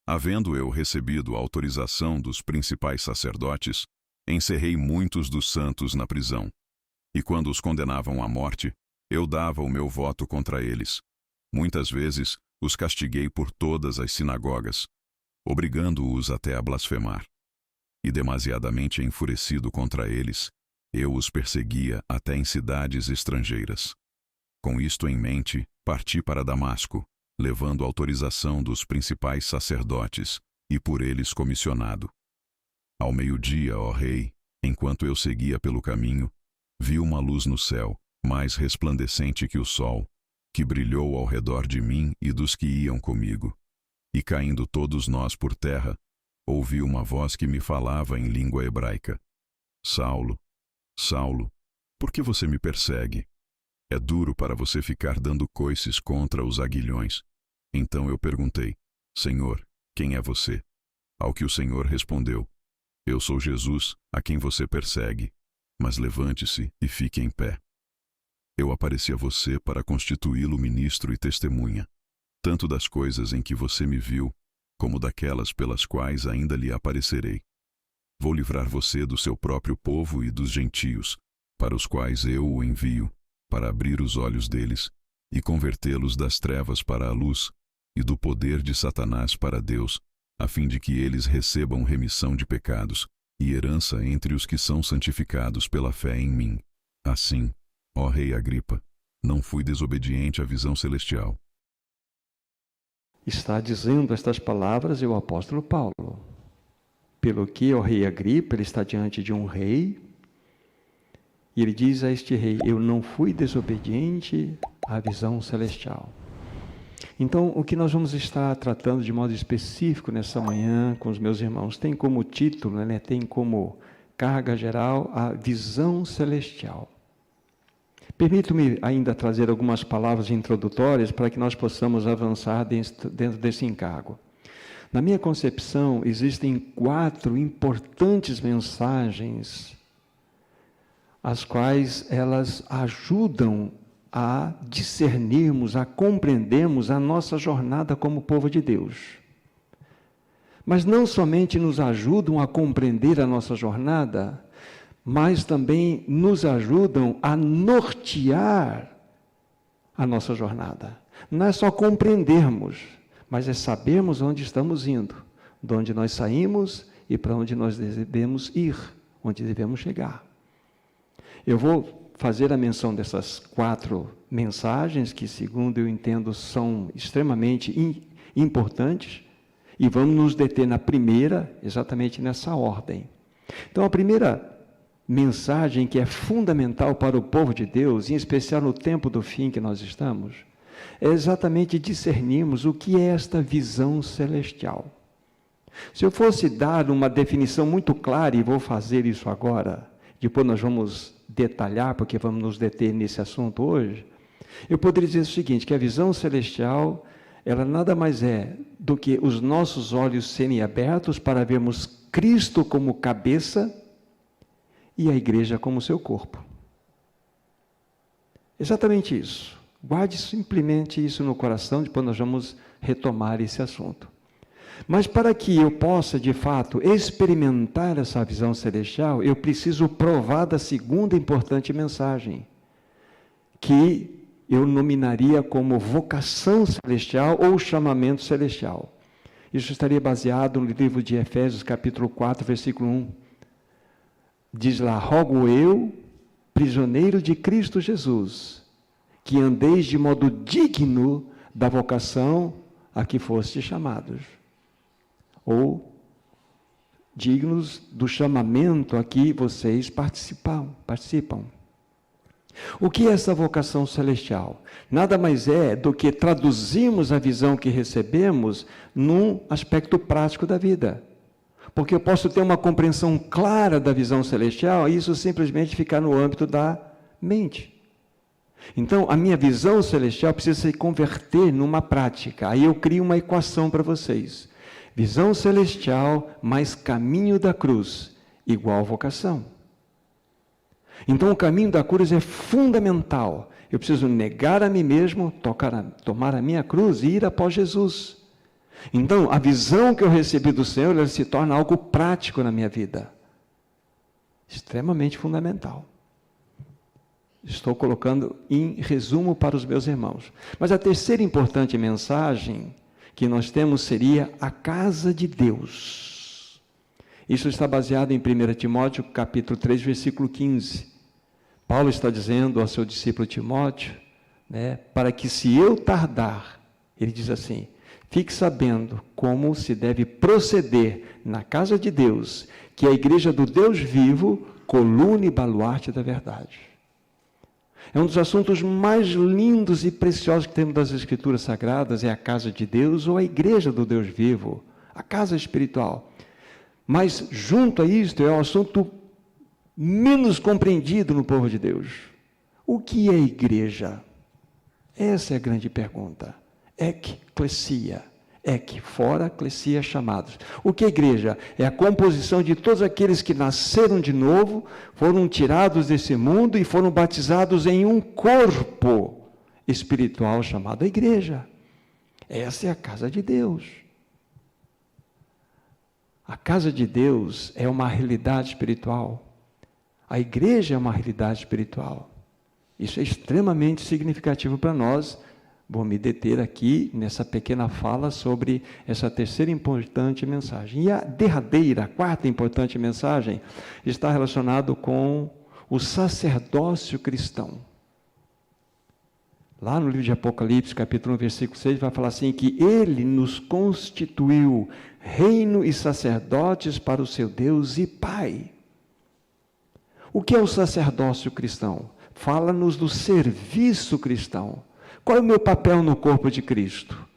Havendo eu recebido a autorização dos principais sacerdotes, encerrei muitos dos santos na prisão. E quando os condenavam à morte, eu dava o meu voto contra eles. Muitas vezes os castiguei por todas as sinagogas, obrigando-os até a blasfemar. E demasiadamente enfurecido contra eles, eu os perseguia até em cidades estrangeiras. Com isto em mente, parti para Damasco, levando autorização dos principais sacerdotes, e por eles comissionado. Ao meio-dia, ó rei, enquanto eu seguia pelo caminho, vi uma luz no céu, mais resplandecente que o sol, que brilhou ao redor de mim e dos que iam comigo. E caindo todos nós por terra, ouvi uma voz que me falava em língua hebraica: Saulo, Saulo, por que você me persegue? É duro para você ficar dando coices contra os aguilhões. Então eu perguntei: Senhor, quem é você? Ao que o Senhor respondeu: Eu sou Jesus, a quem você persegue. Mas levante-se e fique em pé. Eu apareci a você para constituí-lo ministro e testemunha, tanto das coisas em que você me viu, como daquelas pelas quais ainda lhe aparecerei. Vou livrar você do seu próprio povo e dos gentios, para os quais eu o envio, para abrir os olhos deles e convertê-los das trevas para a luz e do poder de Satanás para Deus, a fim de que eles recebam remissão de pecados e herança entre os que são santificados pela fé em mim. Assim, ó rei Agripa, não fui desobediente à visão celestial. Está dizendo estas palavras o apóstolo Paulo. Pelo que, ó rei Agripa, ele está diante de um rei, e ele diz a este rei: eu não fui desobediente à visão celestial. Então, o que nós vamos estar tratando de modo específico nessa manhã com os meus irmãos, tem como título, tem como carga geral, a visão celestial. Permito-me ainda trazer algumas palavras introdutórias para que nós possamos avançar dentro desse encargo. Na minha concepção, existem 4 importantes mensagens, as quais elas ajudam a discernirmos, a compreendermos a nossa jornada como povo de Deus. Mas não somente nos ajudam a compreender a nossa jornada, mas também nos ajudam a nortear a nossa jornada. Não é só compreendermos, mas é sabermos onde estamos indo, de onde nós saímos e para onde nós devemos ir, onde devemos chegar. Eu vou fazer a menção dessas 4 mensagens, que, segundo eu entendo, são extremamente importantes, e vamos nos deter na primeira, exatamente nessa ordem. Então, a primeira mensagem que é fundamental para o povo de Deus, em especial no tempo do fim que nós estamos, é exatamente discernirmos o que é esta visão celestial. Se eu fosse dar uma definição muito clara, e vou fazer isso agora, depois nós vamos detalhar, porque vamos nos deter nesse assunto hoje, eu poderia dizer o seguinte, que a visão celestial, ela nada mais é do que os nossos olhos serem abertos para vermos Cristo como cabeça e a igreja como seu corpo. Exatamente isso. Guarde simplesmente isso no coração, depois nós vamos retomar esse assunto. Mas para que eu possa, de fato, experimentar essa visão celestial, eu preciso provar da segunda importante mensagem, que eu nominaria como vocação celestial ou chamamento celestial. Isso estaria baseado no livro de Efésios, capítulo 4, versículo 1. Diz lá: rogo eu, prisioneiro de Cristo Jesus, que andeis de modo digno da vocação a que fostes chamados. Ou dignos do chamamento a que vocês participam. O que é essa vocação celestial? Nada mais é do que traduzirmos a visão que recebemos num aspecto prático da vida. Porque eu posso ter uma compreensão clara da visão celestial e isso simplesmente ficar no âmbito da mente. Então, a minha visão celestial precisa se converter numa prática. Aí eu crio uma equação para vocês. Visão celestial mais caminho da cruz, igual vocação. Então, o caminho da cruz é fundamental. Eu preciso negar a mim mesmo, tomar a minha cruz e ir após Jesus. Então, a visão que eu recebi do Senhor, ela se torna algo prático na minha vida. Extremamente fundamental. Estou colocando em resumo para os meus irmãos. Mas a terceira importante mensagem que nós temos seria a casa de Deus. Isso está baseado em 1 Timóteo, capítulo 3, versículo 15. Paulo está dizendo ao seu discípulo Timóteo, para que se eu tardar, ele diz assim, fique sabendo como se deve proceder na casa de Deus, que é a igreja do Deus vivo, coluna e baluarte da verdade. É um dos assuntos mais lindos e preciosos que temos das Escrituras Sagradas, é a casa de Deus ou a igreja do Deus vivo, a casa espiritual. Mas, junto a isto, é um assunto menos compreendido no povo de Deus. O que é igreja? Essa é a grande pergunta. Ekklesia. Ek, fora, klesia, chamados. O que é igreja? É a composição de todos aqueles que nasceram de novo, foram tirados desse mundo e foram batizados em um corpo espiritual chamado igreja. Essa é a casa de Deus. A casa de Deus é uma realidade espiritual. A igreja é uma realidade espiritual. Isso é extremamente significativo para nós. Vou me deter aqui nessa pequena fala sobre essa terceira importante mensagem. E a derradeira, a quarta importante mensagem, está relacionada com o sacerdócio cristão. Lá no livro de Apocalipse, capítulo 1, versículo 6, vai falar assim, que Ele nos constituiu reino e sacerdotes para o seu Deus e Pai. O que é o sacerdócio cristão? Fala-nos do serviço cristão. Qual é o meu papel no corpo de Cristo?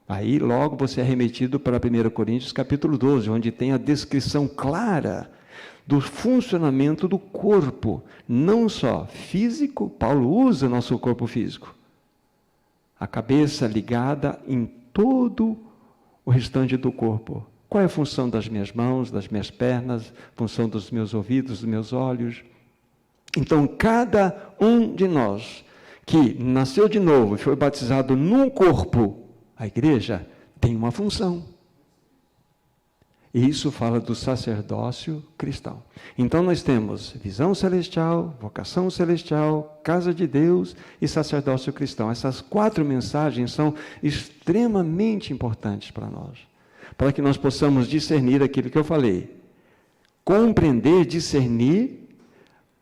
Aí logo você é remetido para 1 Coríntios capítulo 12, onde tem a descrição clara do funcionamento do corpo, não só físico, Paulo usa nosso corpo físico, a cabeça ligada em todo o restante do corpo. Qual é a função das minhas mãos, das minhas pernas, função dos meus ouvidos, dos meus olhos? Então, cada um de nós que nasceu de novo e foi batizado num corpo, a igreja tem uma função. E isso fala do sacerdócio cristão. Então nós temos visão celestial, vocação celestial, casa de Deus e sacerdócio cristão. Essas 4 mensagens são extremamente importantes para nós, para que nós possamos discernir aquilo que eu falei. Compreender, discernir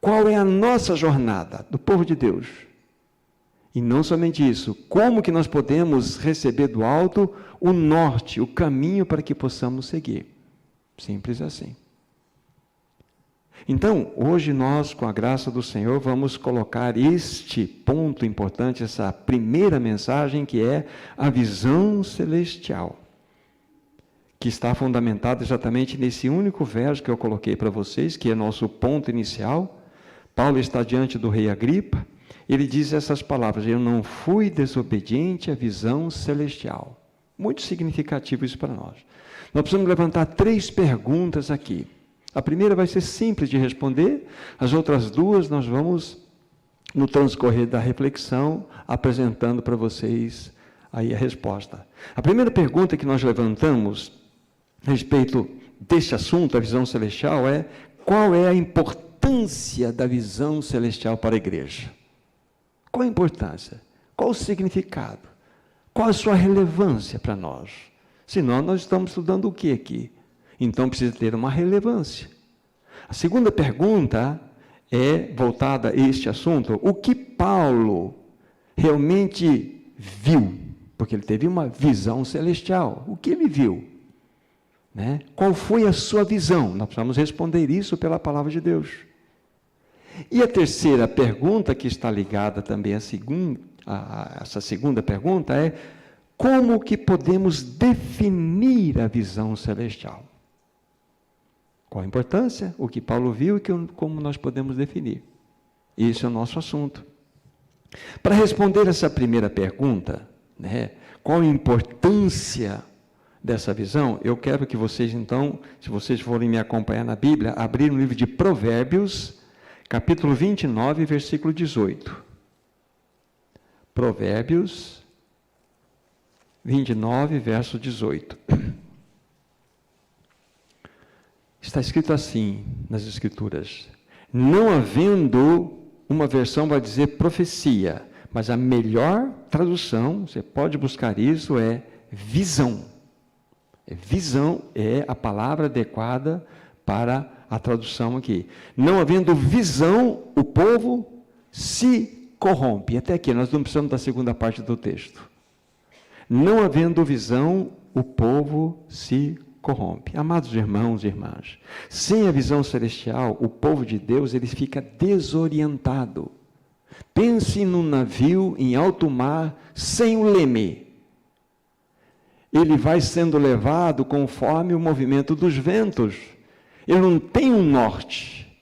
qual é a nossa jornada do povo de Deus. E não somente isso, como que nós podemos receber do alto o norte, o caminho para que possamos seguir. Simples assim. Então, hoje nós, com a graça do Senhor, vamos colocar este ponto importante, essa primeira mensagem, que é a visão celestial, que está fundamentada exatamente nesse único verso que eu coloquei para vocês, que é nosso ponto inicial. Paulo está diante do rei Agripa. Ele diz essas palavras, eu não fui desobediente à visão celestial. Muito significativo isso para nós. Nós precisamos levantar 3 perguntas aqui. A primeira vai ser simples de responder, as outras 2 nós vamos, no transcorrer da reflexão, apresentando para vocês aí a resposta. A primeira pergunta que nós levantamos a respeito deste assunto, a visão celestial, é qual é a importância da visão celestial para a igreja? Qual a importância? Qual o significado? Qual a sua relevância para nós? Senão, nós estamos estudando o que aqui? Então, precisa ter uma relevância. A segunda pergunta é voltada a este assunto. O que Paulo realmente viu? Porque ele teve uma visão celestial. O que ele viu? Qual foi a sua visão? Nós precisamos responder isso pela palavra de Deus. E a terceira pergunta, que está ligada também a essa segunda pergunta, é como que podemos definir a visão celestial? Qual a importância? O que Paulo viu e como nós podemos definir? Esse é o nosso assunto. Para responder essa primeira pergunta, qual a importância dessa visão, eu quero que vocês, então, se vocês forem me acompanhar na Bíblia, abrir no livro de Provérbios, capítulo 29, versículo 18. Provérbios 29, verso 18. Está escrito assim nas Escrituras. Não havendo, uma versão vai dizer profecia, mas a melhor tradução, você pode buscar isso, é visão. Visão é a palavra adequada para a tradução aqui. Não havendo visão, o povo se corrompe. Até aqui, nós não precisamos da segunda parte do texto. Não havendo visão, o povo se corrompe. Amados irmãos e irmãs, sem a visão celestial, o povo de Deus, ele fica desorientado. Pense num navio em alto mar, sem o leme. Ele vai sendo levado conforme o movimento dos ventos. Ele não tem um norte.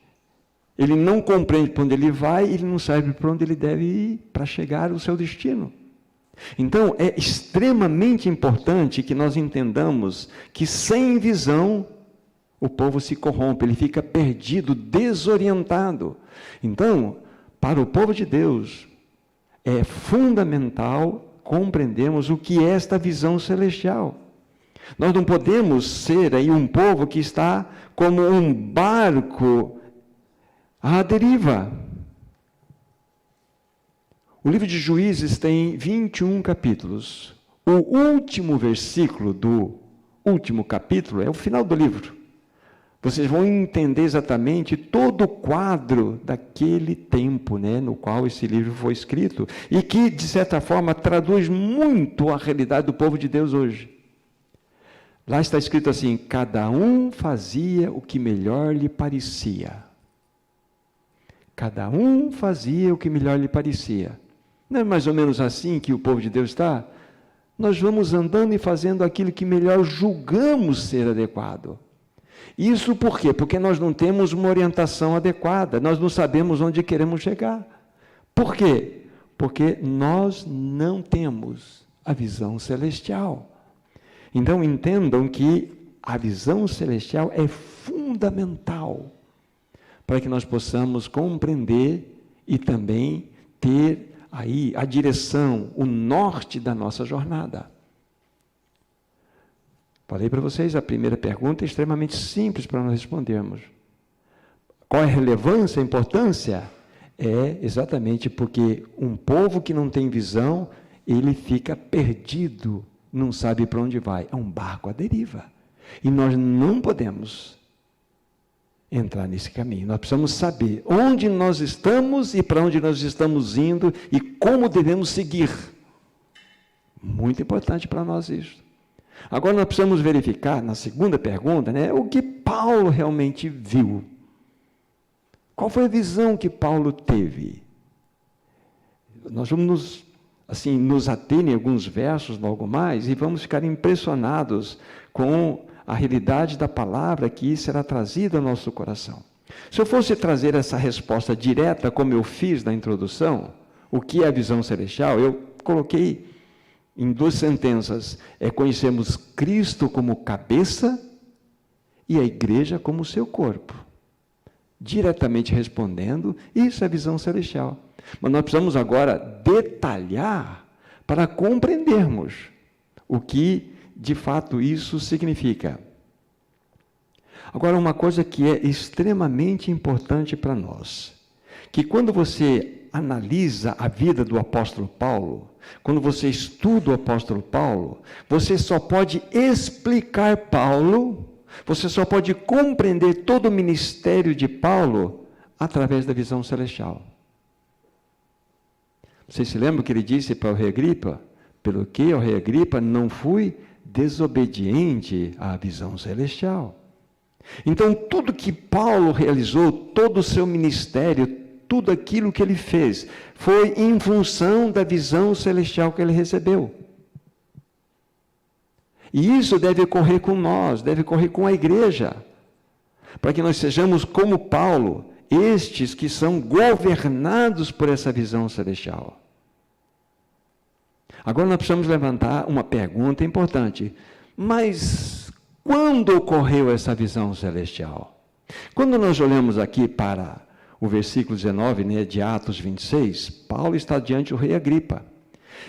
Ele não compreende para onde ele vai, ele não sabe para onde ele deve ir para chegar ao seu destino. Então, é extremamente importante que nós entendamos que sem visão, o povo se corrompe, ele fica perdido, desorientado. Então, para o povo de Deus, é fundamental compreendermos o que é esta visão celestial. Nós não podemos ser aí um povo que está como um barco à deriva. O livro de Juízes tem 21 capítulos. O último versículo do último capítulo é o final do livro. Vocês vão entender exatamente todo o quadro daquele tempo, né, no qual esse livro foi escrito, e que, de certa forma, traduz muito a realidade do povo de Deus hoje. Lá está escrito assim: cada um fazia o que melhor lhe parecia. Cada um fazia o que melhor lhe parecia. Não é mais ou menos assim que o povo de Deus está? Nós vamos andando e fazendo aquilo que melhor julgamos ser adequado. Isso por quê? Porque nós não temos uma orientação adequada, nós não sabemos onde queremos chegar. Por quê? Porque nós não temos a visão celestial. Então entendam que a visão celestial é fundamental para que nós possamos compreender e também ter aí a direção, o norte da nossa jornada. Falei para vocês, a primeira pergunta é extremamente simples para nós respondermos. Qual é a relevância, a importância? É exatamente porque um povo que não tem visão, ele fica perdido, não sabe para onde vai. É um barco à deriva. E nós não podemos entrar nesse caminho. Nós precisamos saber onde nós estamos e para onde nós estamos indo e como devemos seguir. Muito importante para nós isso. Agora nós precisamos verificar, na segunda pergunta, né, o que Paulo realmente viu. Qual foi a visão que Paulo teve? Nós vamos nos ater em alguns versos, logo mais, e vamos ficar impressionados com a realidade da palavra que será trazida ao nosso coração. Se eu fosse trazer essa resposta direta, como eu fiz na introdução, o que é a visão celestial, eu coloquei em 2 sentenças: conhecemos Cristo como cabeça e a igreja como seu corpo. Diretamente respondendo, isso é a visão celestial. Mas nós precisamos agora detalhar para compreendermos o que, de fato, isso significa. Agora, uma coisa que é extremamente importante para nós, que quando você analisa a vida do apóstolo Paulo, quando você estuda o apóstolo Paulo, você só pode explicar Paulo, você só pode compreender todo o ministério de Paulo através da visão celestial. Vocês se lembram que ele disse para o rei Agripa? Pelo que, ó rei Agripa, não fui desobediente à visão celestial. Então, tudo que Paulo realizou, todo o seu ministério, tudo aquilo que ele fez, foi em função da visão celestial que ele recebeu. E isso deve ocorrer com nós, deve ocorrer com a igreja, para que nós sejamos como Paulo, estes que são governados por essa visão celestial. Agora nós precisamos levantar uma pergunta importante. Mas quando ocorreu essa visão celestial? Quando nós olhamos aqui para o versículo 19, né, de Atos 26, Paulo está diante do rei Agripa.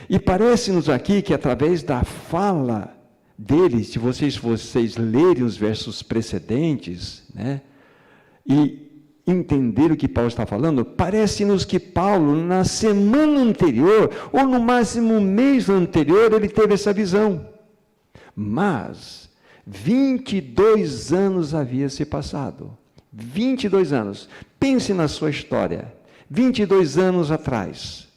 E parece-nos aqui que através da fala dele, se vocês lerem os versos precedentes, né, e entender o que Paulo está falando, parece-nos que Paulo, na semana anterior, ou no máximo um mês anterior, ele teve essa visão. Mas 22 anos havia se passado. 22 anos. Pense na sua história. 22 anos atrás.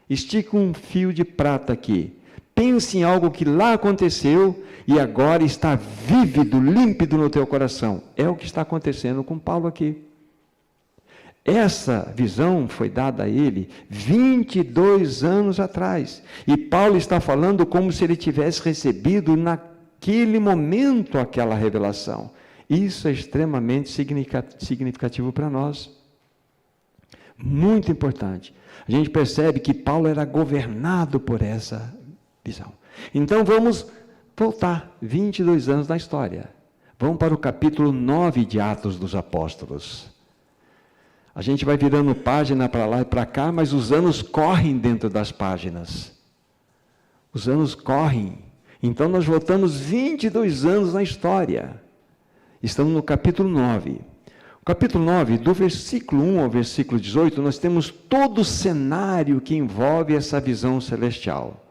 Estica um fio de prata aqui. Pense em algo que lá aconteceu e agora está vívido, límpido no teu coração. É o que está acontecendo com Paulo aqui. Essa visão foi dada a ele 22 anos atrás. E Paulo está falando como se ele tivesse recebido naquele momento aquela revelação. Isso é extremamente significativo para nós. Muito importante. A gente percebe que Paulo era governado por essa visão. Então vamos voltar 22 anos na história. Vamos para o capítulo 9 de Atos dos Apóstolos. A gente vai virando página para lá e para cá, mas os anos correm dentro das páginas. Os anos correm. Então nós voltamos 22 anos na história. Estamos no capítulo 9. O capítulo 9, do versículo 1 ao versículo 18, nós temos todo o cenário que envolve essa visão celestial.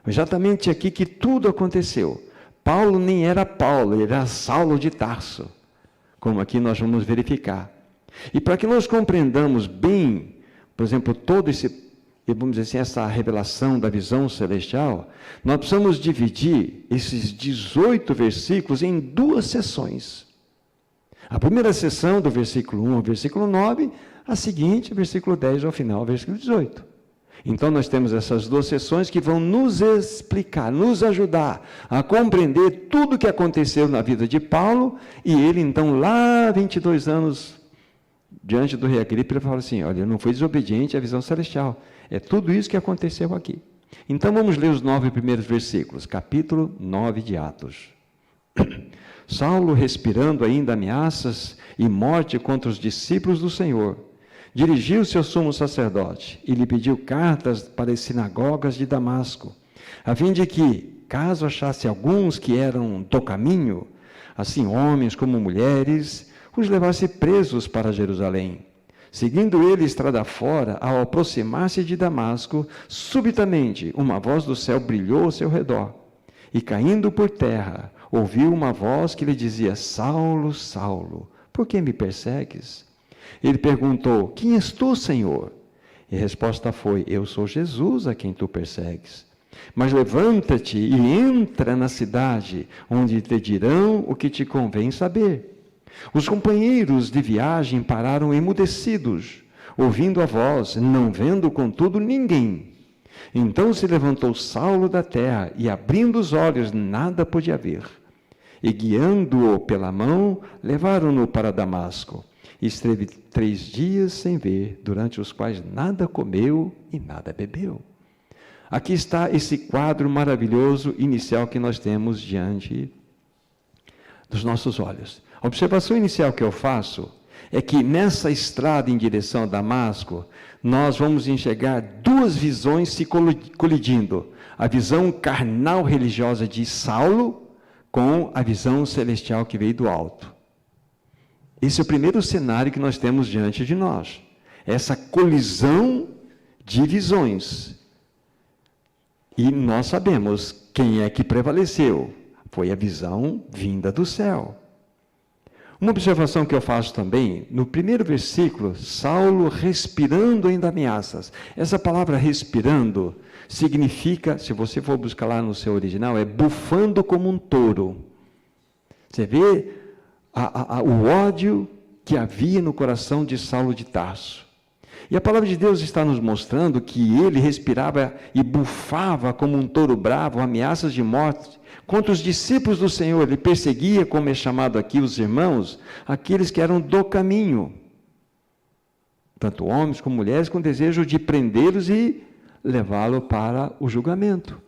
Exatamente aqui que tudo aconteceu. Paulo nem era Paulo, ele era Saulo de Tarso, como aqui nós vamos verificar. E para que nós compreendamos bem, por exemplo, todo esse, vamos dizer assim, essa revelação da visão celestial, nós precisamos dividir esses 18 versículos em duas sessões. A primeira sessão, do versículo 1 ao versículo 9, a seguinte, versículo 10 ao final, versículo 18. Então, nós temos essas duas sessões que vão nos explicar, nos ajudar a compreender tudo o que aconteceu na vida de Paulo, e ele, então, lá 22 anos diante do rei Agripa, ele fala assim, olha, eu não fui desobediente à visão celestial. É tudo isso que aconteceu aqui. Então, vamos ler os 9 primeiros versículos, capítulo 9 de Atos. Saulo, respirando ainda ameaças e morte contra os discípulos do Senhor, dirigiu-se ao sumo sacerdote e lhe pediu cartas para as sinagogas de Damasco, a fim de que, caso achasse alguns que eram do caminho, assim homens como mulheres, os levasse presos para Jerusalém. Seguindo ele estrada fora, ao aproximar-se de Damasco, subitamente uma voz do céu brilhou ao seu redor, e caindo por terra, ouviu uma voz que lhe dizia, Saulo, Saulo, por que me persegues? Ele perguntou, quem és tu, Senhor? E a resposta foi, eu sou Jesus a quem tu persegues. Mas levanta-te e entra na cidade, onde te dirão o que te convém saber. Os companheiros de viagem pararam emudecidos, ouvindo a voz, não vendo, contudo, ninguém. Então se levantou Saulo da terra, e abrindo os olhos, nada podia ver. E guiando-o pela mão, levaram-no para Damasco. E esteve 3 dias sem ver, durante os quais nada comeu e nada bebeu. Aqui está esse quadro maravilhoso inicial que nós temos diante dos nossos olhos. A observação inicial que eu faço é que nessa estrada em direção a Damasco, nós vamos enxergar duas visões se colidindo. A visão carnal religiosa de Saulo com a visão celestial que veio do alto. Esse é o primeiro cenário que nós temos diante de nós. Essa colisão de visões. E nós sabemos quem é que prevaleceu. Foi a visão vinda do céu. Uma observação que eu faço também, no primeiro versículo, Saulo respirando ainda ameaças. Essa palavra respirando significa, se você for buscar lá no seu original, é bufando como um touro. Você vê o ódio que havia no coração de Saulo de Tarso. E a palavra de Deus está nos mostrando que ele respirava e bufava como um touro bravo, ameaças de morte contra os discípulos do Senhor. Ele perseguia, como é chamado aqui, os irmãos, aqueles que eram do caminho. Tanto homens como mulheres, com desejo de prendê-los e levá-lo para o julgamento.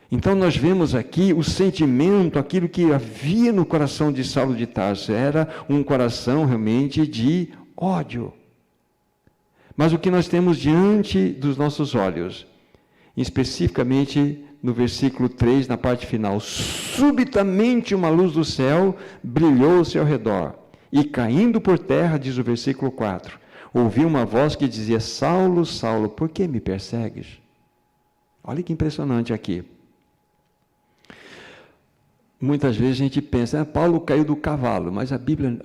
Então nós vemos aqui o sentimento, aquilo que havia no coração de Saulo de Tarso, era um coração realmente de ódio. Mas o que nós temos diante dos nossos olhos, especificamente no versículo 3, na parte final: subitamente uma luz do céu brilhou ao seu redor, e caindo por terra, diz o versículo 4, ouvi uma voz que dizia: Saulo, Saulo, por que me persegues? Olha que impressionante aqui. Muitas vezes a gente pensa, Paulo caiu do cavalo, mas a Bíblia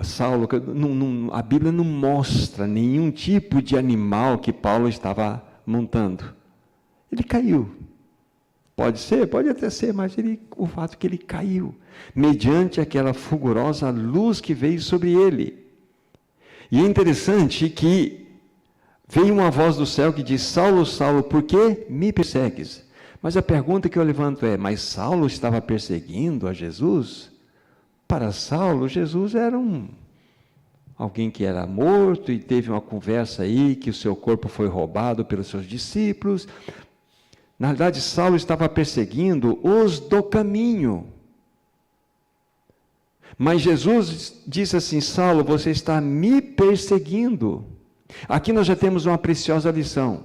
não mostra nenhum tipo de animal que Paulo estava montando. Ele caiu. Pode ser, pode até ser, mas o fato é que ele caiu, mediante aquela fulgurosa luz que veio sobre ele. E é interessante que veio uma voz do céu que diz: Saulo, Saulo, por que me persegues? Mas a pergunta que eu levanto é: mas Saulo estava perseguindo a Jesus? Para Saulo, Jesus era alguém que era morto e teve uma conversa aí que o seu corpo foi roubado pelos seus discípulos. Na verdade, Saulo estava perseguindo os do caminho. Mas Jesus disse assim: Saulo, você está me perseguindo. Aqui nós já temos uma preciosa lição,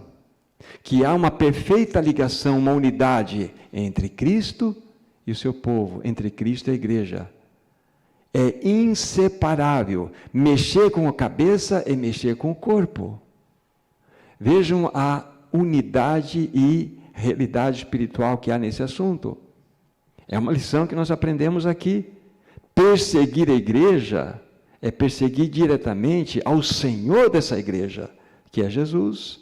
que há uma perfeita ligação, uma unidade entre Cristo e o seu povo, entre Cristo e a igreja. É inseparável. Mexer com a cabeça é mexer com o corpo. Vejam a unidade e realidade espiritual que há nesse assunto. É uma lição que nós aprendemos aqui. Perseguir a igreja é perseguir diretamente ao Senhor dessa igreja, que é Jesus.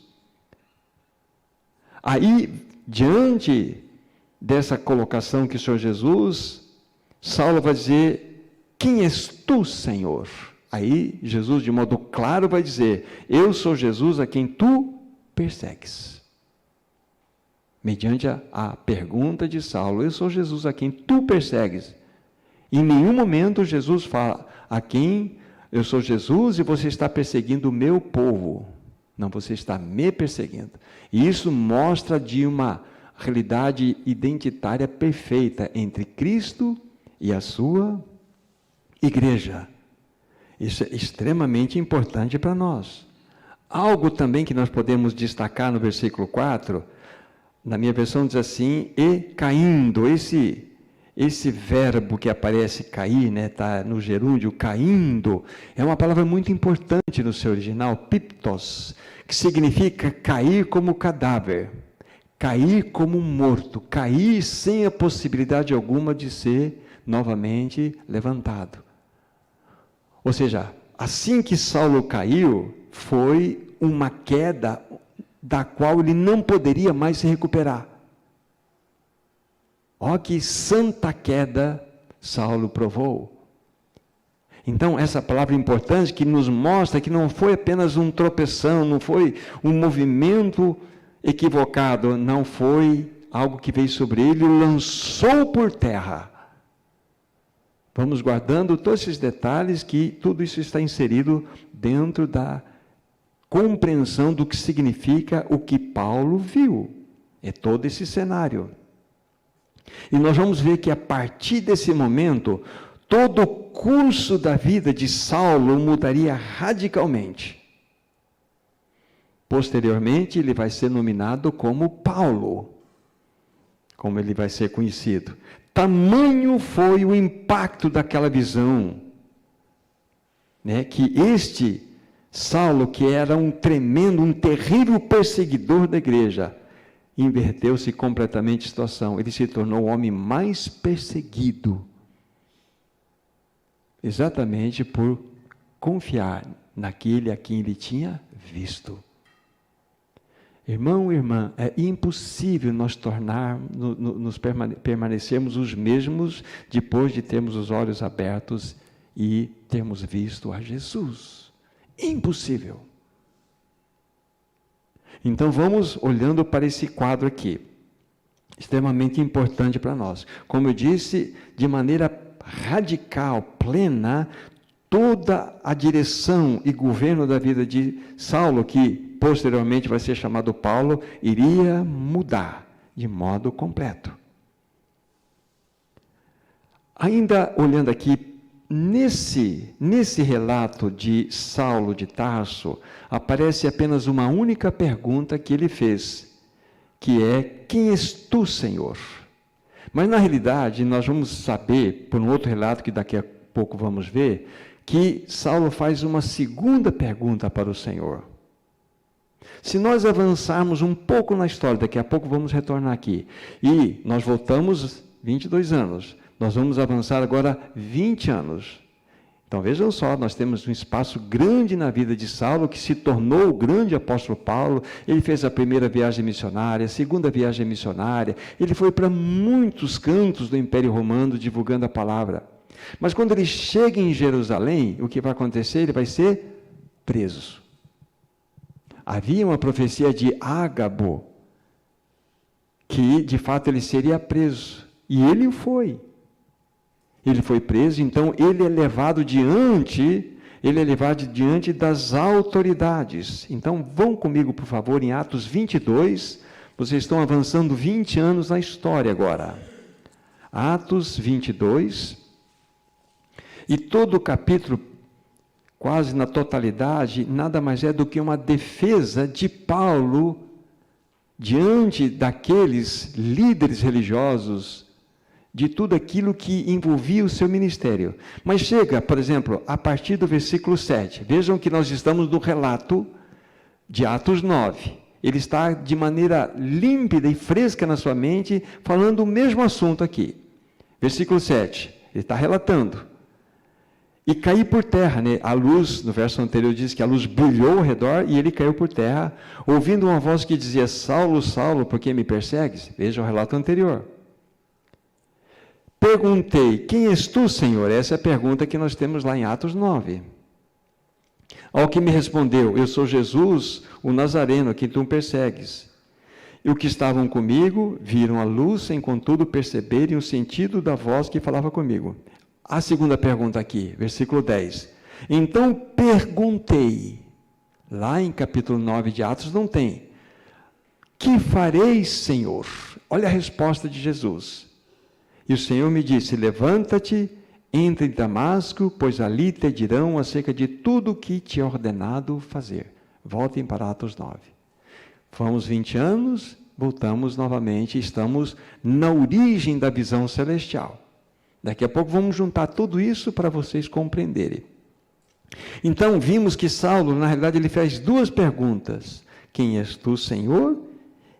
Aí, diante dessa colocação que o Senhor Jesus, Saulo vai dizer: quem és tu, Senhor? Aí, Jesus, de modo claro, vai dizer: eu sou Jesus a quem tu persegues. Mediante a pergunta de Saulo: eu sou Jesus a quem tu persegues. Em nenhum momento Jesus fala: a quem eu sou Jesus e você está perseguindo o meu povo. Não, você está me perseguindo. E isso mostra de uma realidade identitária perfeita entre Cristo e a sua igreja. Isso é extremamente importante para nós. Algo também que nós podemos destacar no versículo 4, na minha versão diz assim: e caindo. Esse verbo que aparece cair, está no gerúndio, caindo, é uma palavra muito importante no seu original, piptos, que significa cair como cadáver, cair como morto, cair sem a possibilidade alguma de ser novamente levantado. Ou seja, assim que Saulo caiu, foi uma queda da qual ele não poderia mais se recuperar. Ó, que santa queda Saulo provou. Então, essa palavra importante que nos mostra que não foi apenas um tropeção, não foi um movimento equivocado, não foi algo que veio sobre ele e lançou por terra. Vamos guardando todos esses detalhes, que tudo isso está inserido dentro da compreensão do que significa o que Paulo viu. É todo esse cenário. E nós vamos ver que a partir desse momento, todo o curso da vida de Saulo mudaria radicalmente. Posteriormente, ele vai ser nominado como Paulo, como ele vai ser conhecido. Tamanho foi o impacto daquela visão, que este Saulo, que era um terrível perseguidor da igreja, inverteu-se completamente a situação. Ele se tornou o homem mais perseguido, exatamente por confiar naquele a quem ele tinha visto. Irmão, irmã, é impossível nós permanecermos os mesmos depois de termos os olhos abertos e termos visto a Jesus. Impossível. Então vamos olhando para esse quadro aqui, extremamente importante para nós. Como eu disse, de maneira radical, plena, toda a direção e governo da vida de Saulo, que posteriormente vai ser chamado Paulo, iria mudar de modo completo. Ainda olhando aqui nesse relato de Saulo de Tarso, aparece apenas uma única pergunta que ele fez, que é: quem és tu, Senhor? Mas na realidade, nós vamos saber, por um outro relato que daqui a pouco vamos ver, que Saulo faz uma segunda pergunta para o Senhor. Se nós avançarmos um pouco na história, daqui a pouco vamos retornar aqui, e nós voltamos 22 anos, nós vamos avançar agora 20 anos. Então vejam só, nós temos um espaço grande na vida de Saulo, que se tornou o grande apóstolo Paulo. Ele fez a primeira viagem missionária, a segunda viagem missionária, ele foi para muitos cantos do Império Romano divulgando a palavra. Mas quando ele chega em Jerusalém, o que vai acontecer? Ele vai ser preso. Havia uma profecia de Ágabo, que de fato ele seria preso, e ele foi. Ele foi preso, então ele é levado diante das autoridades. Então vão comigo, por favor, em Atos 22, vocês estão avançando 20 anos na história agora. Atos 22, e todo o capítulo, quase na totalidade, nada mais é do que uma defesa de Paulo diante daqueles líderes religiosos, de tudo aquilo que envolvia o seu ministério. Mas chega, por exemplo, a partir do versículo 7. Vejam que nós estamos no relato de Atos 9. Ele está de maneira límpida e fresca na sua mente, falando o mesmo assunto aqui. Versículo 7, ele está relatando. E caí por terra, né? A luz, no verso anterior diz que a luz brilhou ao redor e ele caiu por terra, ouvindo uma voz que dizia: Saulo, Saulo, por que me persegues? Veja o relato anterior. Perguntei: quem és tu, Senhor? Essa é a pergunta que nós temos lá em Atos 9. Ao que me respondeu: eu sou Jesus, o Nazareno, a quem tu persegues. E os que estavam comigo viram a luz, sem contudo perceberem o sentido da voz que falava comigo. A segunda pergunta aqui, versículo 10. Então perguntei, lá em capítulo 9 de Atos não tem: que fareis, Senhor? Olha a resposta de Jesus. E o Senhor me disse: levanta-te, entra em Damasco, pois ali te dirão acerca de tudo o que te é ordenado fazer. Voltem para Atos 9. Vamos 20 anos, voltamos novamente, estamos na origem da visão celestial. Daqui a pouco vamos juntar tudo isso para vocês compreenderem. Então, vimos que Saulo, na realidade, ele fez duas perguntas: quem és tu, Senhor?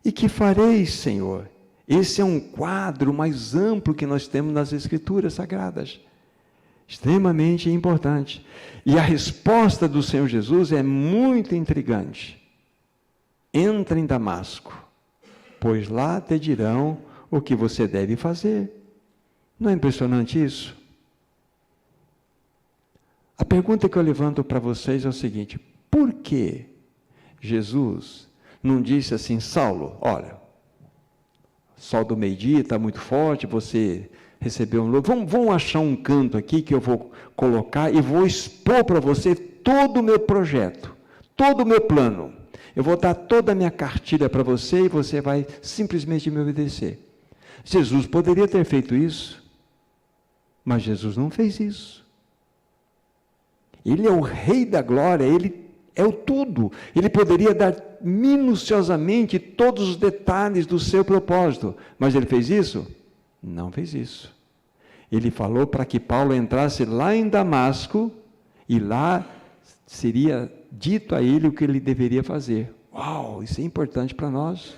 E que fareis, Senhor? Esse é um quadro mais amplo que nós temos nas Escrituras Sagradas. Extremamente importante. E a resposta do Senhor Jesus é muito intrigante. Entra em Damasco, pois lá te dirão o que você deve fazer. Não é impressionante isso? A pergunta que eu levanto para vocês é o seguinte: por que Jesus não disse assim: Saulo, olha, sol do meio-dia está muito forte, você recebeu um louco, vamos achar um canto aqui que eu vou colocar e vou expor para você todo o meu projeto, todo o meu plano. Eu vou dar toda a minha cartilha para você e você vai simplesmente me obedecer. Jesus poderia ter feito isso, mas Jesus não fez isso. Ele é o Rei da Glória, Ele é o tudo. Ele poderia dar minuciosamente todos os detalhes do seu propósito, mas Ele fez isso? Não fez isso. Ele falou para que Paulo entrasse lá em Damasco, e lá seria dito a ele o que ele deveria fazer. Uau, isso é importante para nós.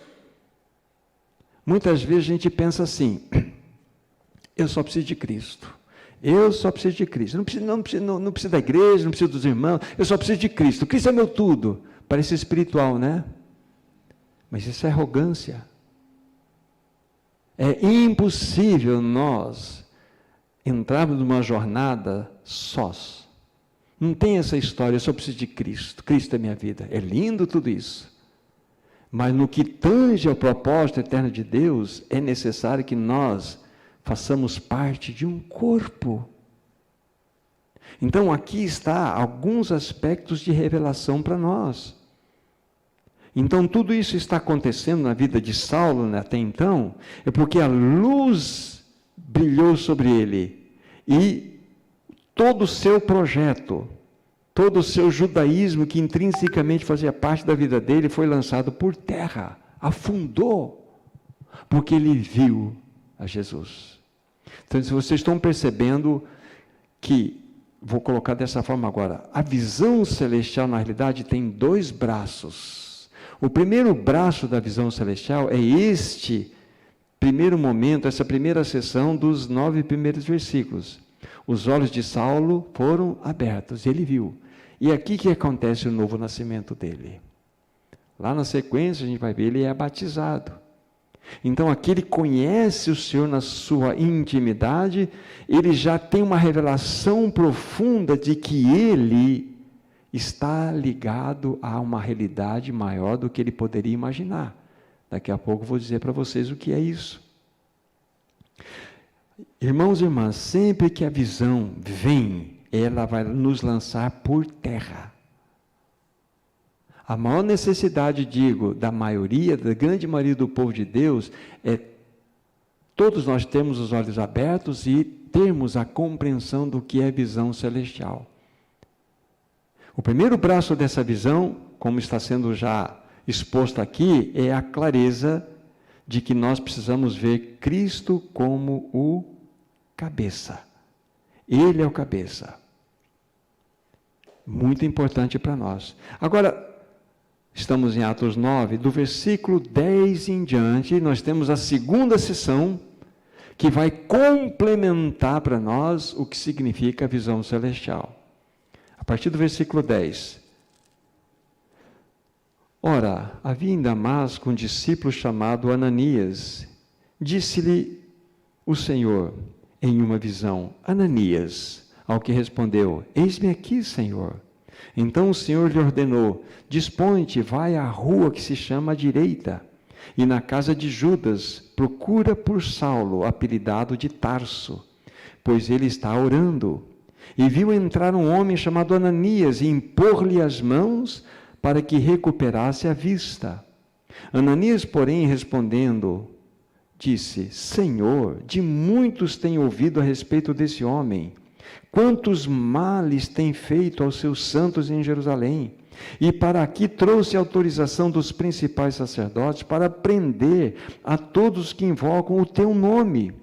Muitas vezes a gente pensa assim: eu só preciso de Cristo. Eu só preciso de Cristo. Não preciso da igreja, não preciso dos irmãos. Eu só preciso de Cristo. Cristo é meu tudo. Parece espiritual, né? Mas isso é arrogância. É impossível nós entrarmos numa jornada sós. Não tem essa história: eu só preciso de Cristo. Cristo é minha vida. É lindo tudo isso. Mas no que tange ao propósito eterno de Deus, é necessário que nós façamos parte de um corpo. Então, aqui está alguns aspectos de revelação para nós. Então, tudo isso está acontecendo na vida de Saulo, né, até então, é porque a luz brilhou sobre ele, e todo o seu projeto, todo o seu judaísmo que intrinsecamente fazia parte da vida dele foi lançado por terra, afundou, porque ele viu a Jesus. Então, se vocês estão percebendo que, vou colocar dessa forma agora, a visão celestial na realidade tem 2 braços. O primeiro braço da visão celestial é este primeiro momento, essa primeira sessão dos 9 primeiros versículos. Os olhos de Saulo foram abertos, ele viu. E aqui que acontece o novo nascimento dele. Lá na sequência a gente vai ver, ele é batizado. Então aqui ele conhece o Senhor na sua intimidade, ele já tem uma revelação profunda de que ele está ligado a uma realidade maior do que ele poderia imaginar. Daqui a pouco eu vou dizer para vocês o que é isso. Irmãos e irmãs, sempre que a visão vem, ela vai nos lançar por terra. A maior necessidade, digo, da maioria, da grande maioria do povo de Deus, é todos nós temos os olhos abertos e termos a compreensão do que é visão celestial. O primeiro braço dessa visão, como está sendo já exposto aqui, é a clareza de que nós precisamos ver Cristo como o cabeça. Ele é o cabeça. Muito importante para nós. Agora, estamos em Atos 9, do versículo 10 em diante, nós temos a segunda sessão, que vai complementar para nós o que significa a visão celestial. A partir do versículo 10. Ora, havia em Damasco um discípulo chamado Ananias. Disse-lhe o Senhor, em uma visão, Ananias, ao que respondeu, eis-me aqui, Senhor. Então o Senhor lhe ordenou, dispõe-te, vai à rua que se chama à direita, e na casa de Judas, procura por Saulo, apelidado de Tarso, pois ele está orando. E viu entrar um homem chamado Ananias e impor-lhe as mãos para que recuperasse a vista. Ananias, porém, respondendo, disse, Senhor, de muitos tenho ouvido a respeito desse homem, quantos males tem feito aos seus santos em Jerusalém, e para aqui trouxe autorização dos principais sacerdotes para prender a todos que invocam o teu nome.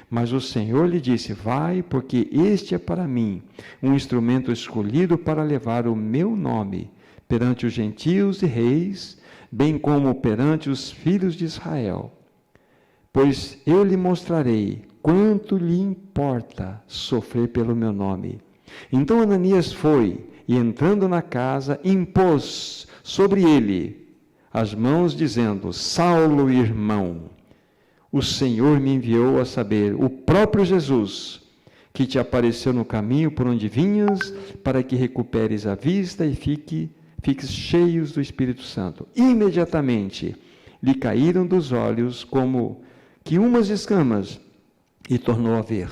Mas o Senhor lhe disse, vai, porque este é para mim um instrumento escolhido para levar o meu nome perante os gentios e reis, bem como perante os filhos de Israel. Pois eu lhe mostrarei quanto lhe importa sofrer pelo meu nome. Então Ananias foi, e entrando na casa, impôs sobre ele as mãos, dizendo, Saulo, irmão, o Senhor me enviou a saber, o próprio Jesus, que te apareceu no caminho por onde vinhas, para que recuperes a vista e fiques cheios do Espírito Santo. Imediatamente lhe caíram dos olhos como que umas escamas, e tornou a ver.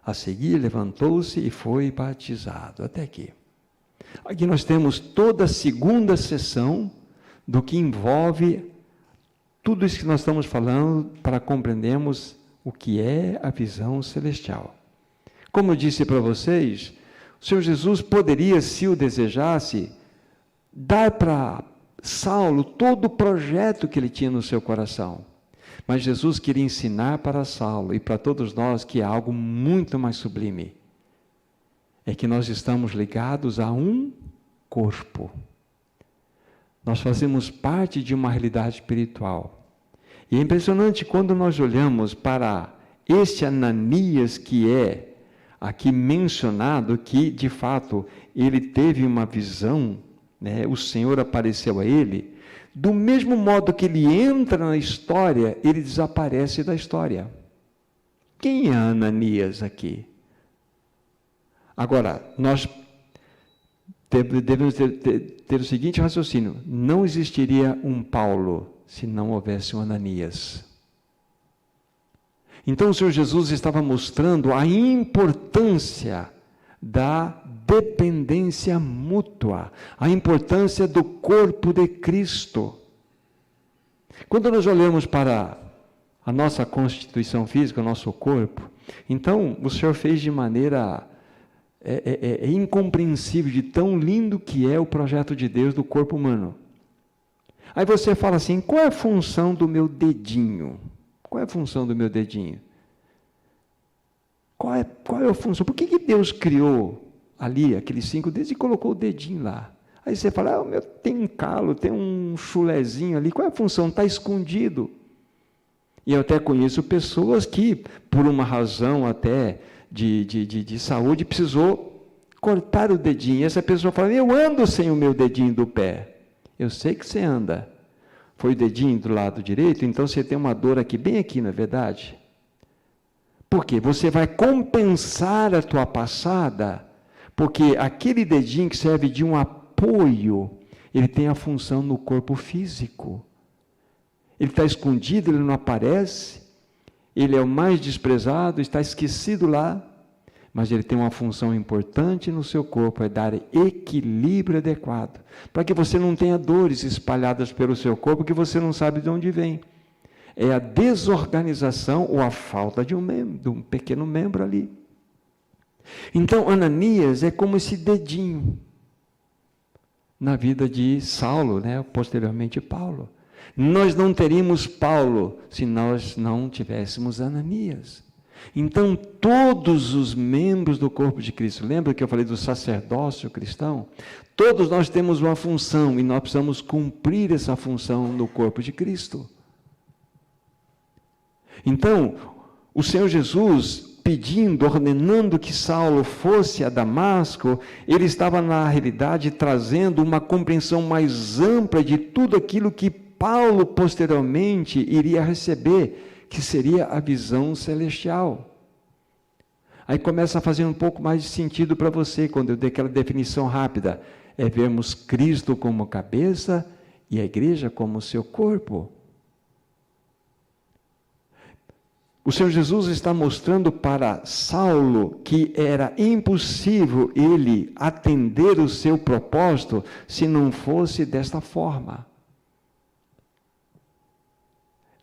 A seguir, levantou-se e foi batizado. Até aqui. Aqui nós temos toda a segunda sessão do que envolve tudo isso que nós estamos falando para compreendermos o que é a visão celestial. Como eu disse para vocês, o Senhor Jesus poderia, se o desejasse, dar para Saulo todo o projeto que ele tinha no seu coração. Mas Jesus queria ensinar para Saulo e para todos nós que é algo muito mais sublime. É que nós estamos ligados a um corpo. Nós fazemos parte de uma realidade espiritual. E é impressionante quando nós olhamos para este Ananias que é aqui mencionado, que de fato ele teve uma visão, né? O Senhor apareceu a ele. Do mesmo modo que ele entra na história, ele desaparece da história. Quem é Ananias aqui? Agora, nós devemos ter o seguinte raciocínio: não existiria um Paulo se não houvesse um Ananias. Então o Senhor Jesus estava mostrando a importância da dependência mútua, a importância do corpo de Cristo. Quando nós olhamos para a nossa constituição física, o nosso corpo, então o Senhor fez de maneira é incompreensível de tão lindo que é o projeto de Deus do corpo humano. Aí você fala assim, qual é a função do meu dedinho? Qual é a função do meu dedinho? Qual é a função? Por que Deus criou ali aqueles 5 dedos e colocou o dedinho lá? Aí você fala, meu, tem um calo, tem um chulezinho ali, qual é a função? Está escondido. E eu até conheço pessoas que, por uma razão até de saúde, precisou cortar o dedinho. E essa pessoa fala, eu ando sem o meu dedinho do pé. Eu sei que você anda. Foi o dedinho do lado direito, então você tem uma dor aqui, bem aqui, não é verdade? Por quê? Você vai compensar a tua passada, porque aquele dedinho que serve de um apoio, ele tem a função no corpo físico. Ele está escondido, ele não aparece, ele é o mais desprezado, está esquecido lá, mas ele tem uma função importante no seu corpo, é dar equilíbrio adequado, para que você não tenha dores espalhadas pelo seu corpo que você não sabe de onde vem. É a desorganização ou a falta de um pequeno membro ali. Então, Ananias é como esse dedinho na vida de Saulo, né? Posteriormente Paulo. Nós não teríamos Paulo se nós não tivéssemos Ananias. Então, todos os membros do corpo de Cristo, lembra que eu falei do sacerdócio cristão? Todos nós temos uma função e nós precisamos cumprir essa função no corpo de Cristo. Então, o Senhor Jesus pedindo, ordenando que Saulo fosse a Damasco, ele estava na realidade trazendo uma compreensão mais ampla de tudo aquilo que Paulo posteriormente iria receber, que seria a visão celestial. Aí começa a fazer um pouco mais de sentido para você, quando eu dei aquela definição rápida, é vermos Cristo como cabeça e a igreja como seu corpo. O Senhor Jesus está mostrando para Saulo que era impossível ele atender o seu propósito se não fosse desta forma.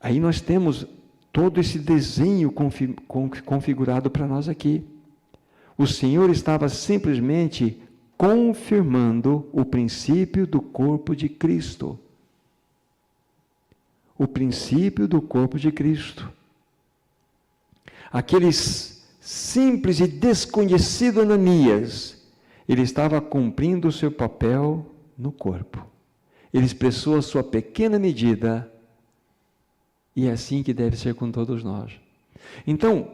Aí nós temos todo esse desenho configurado para nós aqui. O Senhor estava simplesmente confirmando o princípio do corpo de Cristo. O princípio do corpo de Cristo. Aqueles simples e desconhecido Ananias, ele estava cumprindo o seu papel no corpo. Ele expressou a sua pequena medida, e é assim que deve ser com todos nós. Então,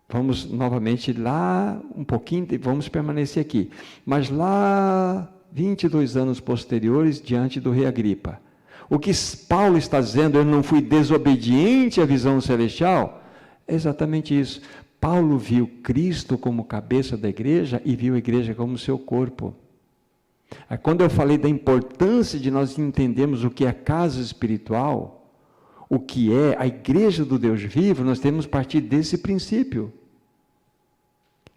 vamos novamente lá um pouquinho, vamos permanecer aqui. Mas lá, 22 anos posteriores, diante do rei Agripa, o que Paulo está dizendo, eu não fui desobediente à visão celestial, é exatamente isso. Paulo viu Cristo como cabeça da igreja e viu a igreja como seu corpo. Quando eu falei da importância de nós entendermos o que é a casa espiritual, o que é a igreja do Deus vivo, nós temos que partir desse princípio.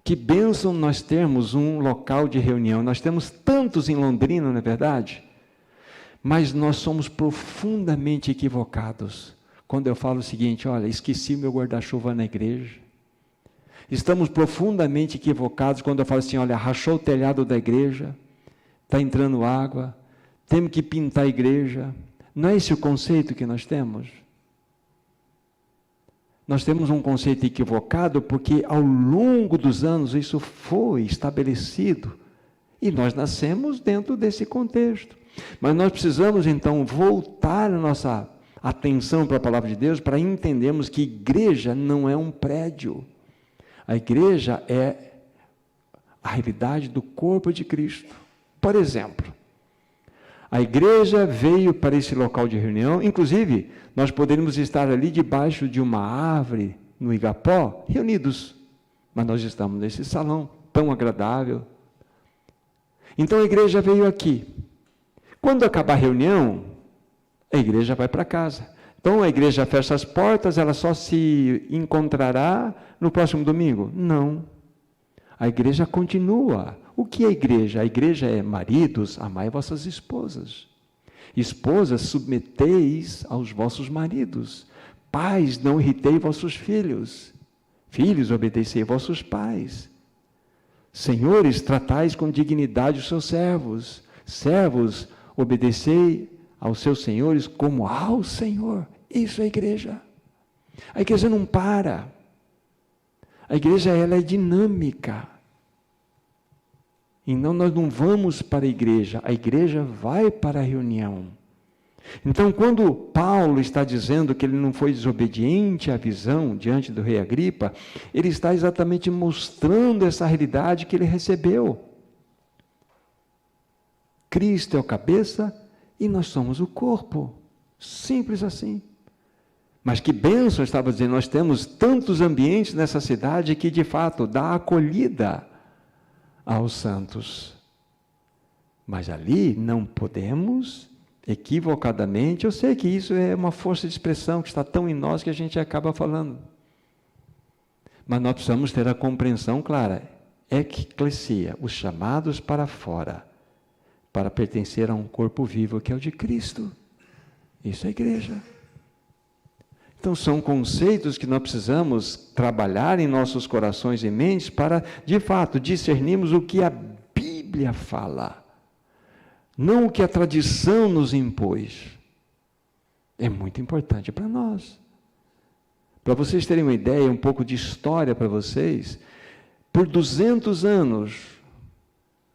Que bênção nós termos um local de reunião. Nós temos tantos em Londrina, não é verdade? Mas nós somos profundamente equivocados quando eu falo o seguinte, olha, esqueci meu guarda-chuva na igreja. Estamos profundamente equivocados quando eu falo assim, olha, rachou o telhado da igreja, está entrando água, temos que pintar a igreja. Não é esse o conceito que nós temos? Nós temos um conceito equivocado porque ao longo dos anos isso foi estabelecido e nós nascemos dentro desse contexto. Mas nós precisamos então voltar a nossa atenção para a palavra de Deus para entendermos que igreja não é um prédio. A igreja é a realidade do corpo de Cristo. Por exemplo, a igreja veio para esse local de reunião, inclusive nós poderíamos estar ali debaixo de uma árvore no Igapó, reunidos, mas nós estamos nesse salão tão agradável. Então a igreja veio aqui. Quando acabar a reunião, a igreja vai para casa. Então a igreja fecha as portas, ela só se encontrará no próximo domingo? Não. A igreja continua. O que é a igreja? A igreja é maridos, amai vossas esposas. Esposas, submeteis aos vossos maridos. Pais, não irritei vossos filhos. Filhos, obedecei vossos pais. Senhores, tratais com dignidade os seus servos. Servos, obedecei aos seus senhores como ao Senhor. Isso é a igreja. A igreja não para. A igreja, ela é dinâmica. Então nós não vamos para a igreja vai para a reunião. Então, quando Paulo está dizendo que ele não foi desobediente à visão diante do rei Agripa, ele está exatamente mostrando essa realidade que ele recebeu. Cristo é o cabeça e nós somos o corpo. Simples assim. Mas que bênção, eu estava dizendo, nós temos tantos ambientes nessa cidade que, de fato, dá acolhida aos santos. Mas ali não podemos, equivocadamente, eu sei que isso é uma força de expressão que está tão em nós que a gente acaba falando. Mas nós precisamos ter a compreensão clara. Eclesia, os chamados para fora, para pertencer a um corpo vivo que é o de Cristo. Isso é a igreja. Então, são conceitos que nós precisamos trabalhar em nossos corações e mentes para, de fato, discernirmos o que a Bíblia fala, não o que a tradição nos impôs. É muito importante para nós. Para vocês terem uma ideia, um pouco de história para vocês, por 200 anos,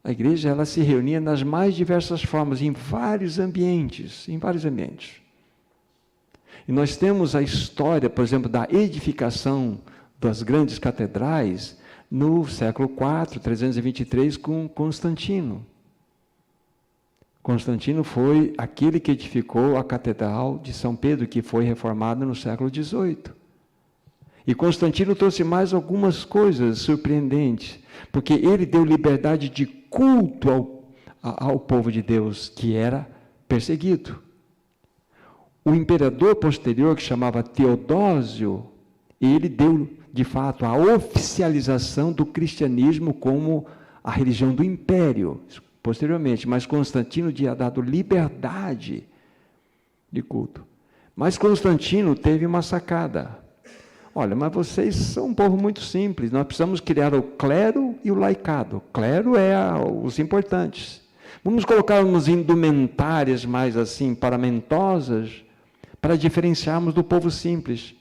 a igreja ela se reunia nas mais diversas formas, em vários ambientes. E nós temos a história, por exemplo, da edificação das grandes catedrais no século IV, 323, com Constantino. Constantino foi aquele que edificou a Catedral de São Pedro, que foi reformada no século XVIII. E Constantino trouxe mais algumas coisas surpreendentes, porque ele deu liberdade de culto ao povo de Deus, que era perseguido. O imperador posterior, que chamava Teodósio, ele deu, de fato, a oficialização do cristianismo como a religião do império, posteriormente. Mas Constantino tinha dado liberdade de culto. Mas Constantino teve uma sacada. Olha, mas vocês são um povo muito simples, nós precisamos criar o clero e o laicado. O clero é os importantes. Vamos colocar umas indumentárias mais assim, paramentosas, para diferenciarmos do povo simples.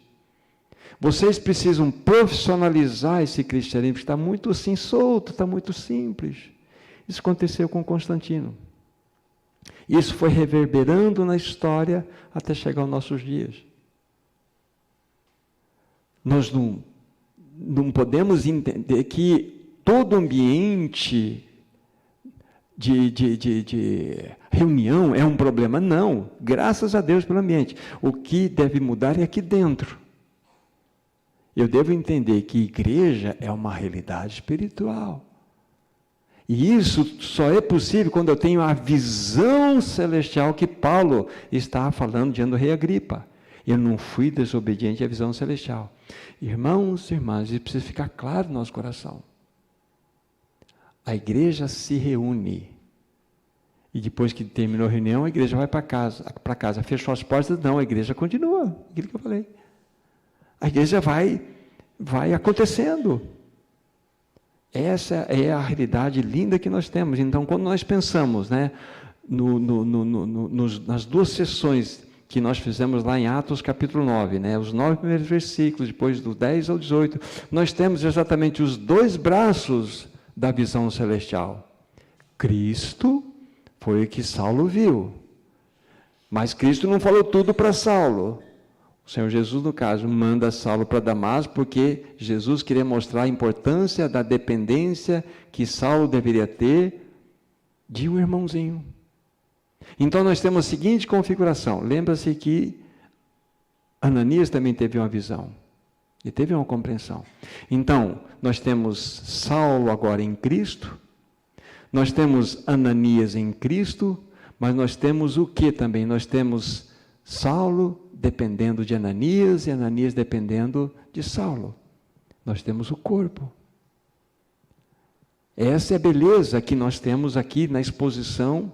Vocês precisam profissionalizar esse cristianismo, que está muito assim solto, está muito simples. Isso aconteceu com Constantino. Isso foi reverberando na história até chegar aos nossos dias. Nós não podemos entender que todo ambiente de reunião é um problema. Não, graças a Deus pelo ambiente. O que deve mudar é aqui dentro. Eu devo entender que igreja é uma realidade espiritual. E isso só é possível quando eu tenho a visão celestial que Paulo está falando diante do rei Agripa. Eu não fui desobediente à visão celestial. Irmãos e irmãs, isso precisa ficar claro no nosso coração. A igreja se reúne. E depois que terminou a reunião, a igreja vai para casa. Fechou as portas? Não, a igreja continua. Aquilo que eu falei. A igreja vai acontecendo. Essa é a realidade linda que nós temos. Então, quando nós pensamos, né, nas duas sessões que nós fizemos lá em Atos capítulo 9, né, os 9 primeiros versículos, depois do 10 ao 18, nós temos exatamente os dois braços da visão celestial. Cristo foi o que Saulo viu. Mas Cristo não falou tudo para Saulo. O Senhor Jesus, no caso, manda Saulo para Damasco, porque Jesus queria mostrar a importância da dependência que Saulo deveria ter de um irmãozinho. Então, nós temos a seguinte configuração. Lembra-se que Ananias também teve uma visão. E teve uma compreensão. Então, nós temos Saulo agora em Cristo. Nós temos Ananias em Cristo. Mas nós temos o que também? Nós temos Saulo dependendo de Ananias e Ananias dependendo de Saulo. Nós temos o corpo. Essa é a beleza que nós temos aqui na exposição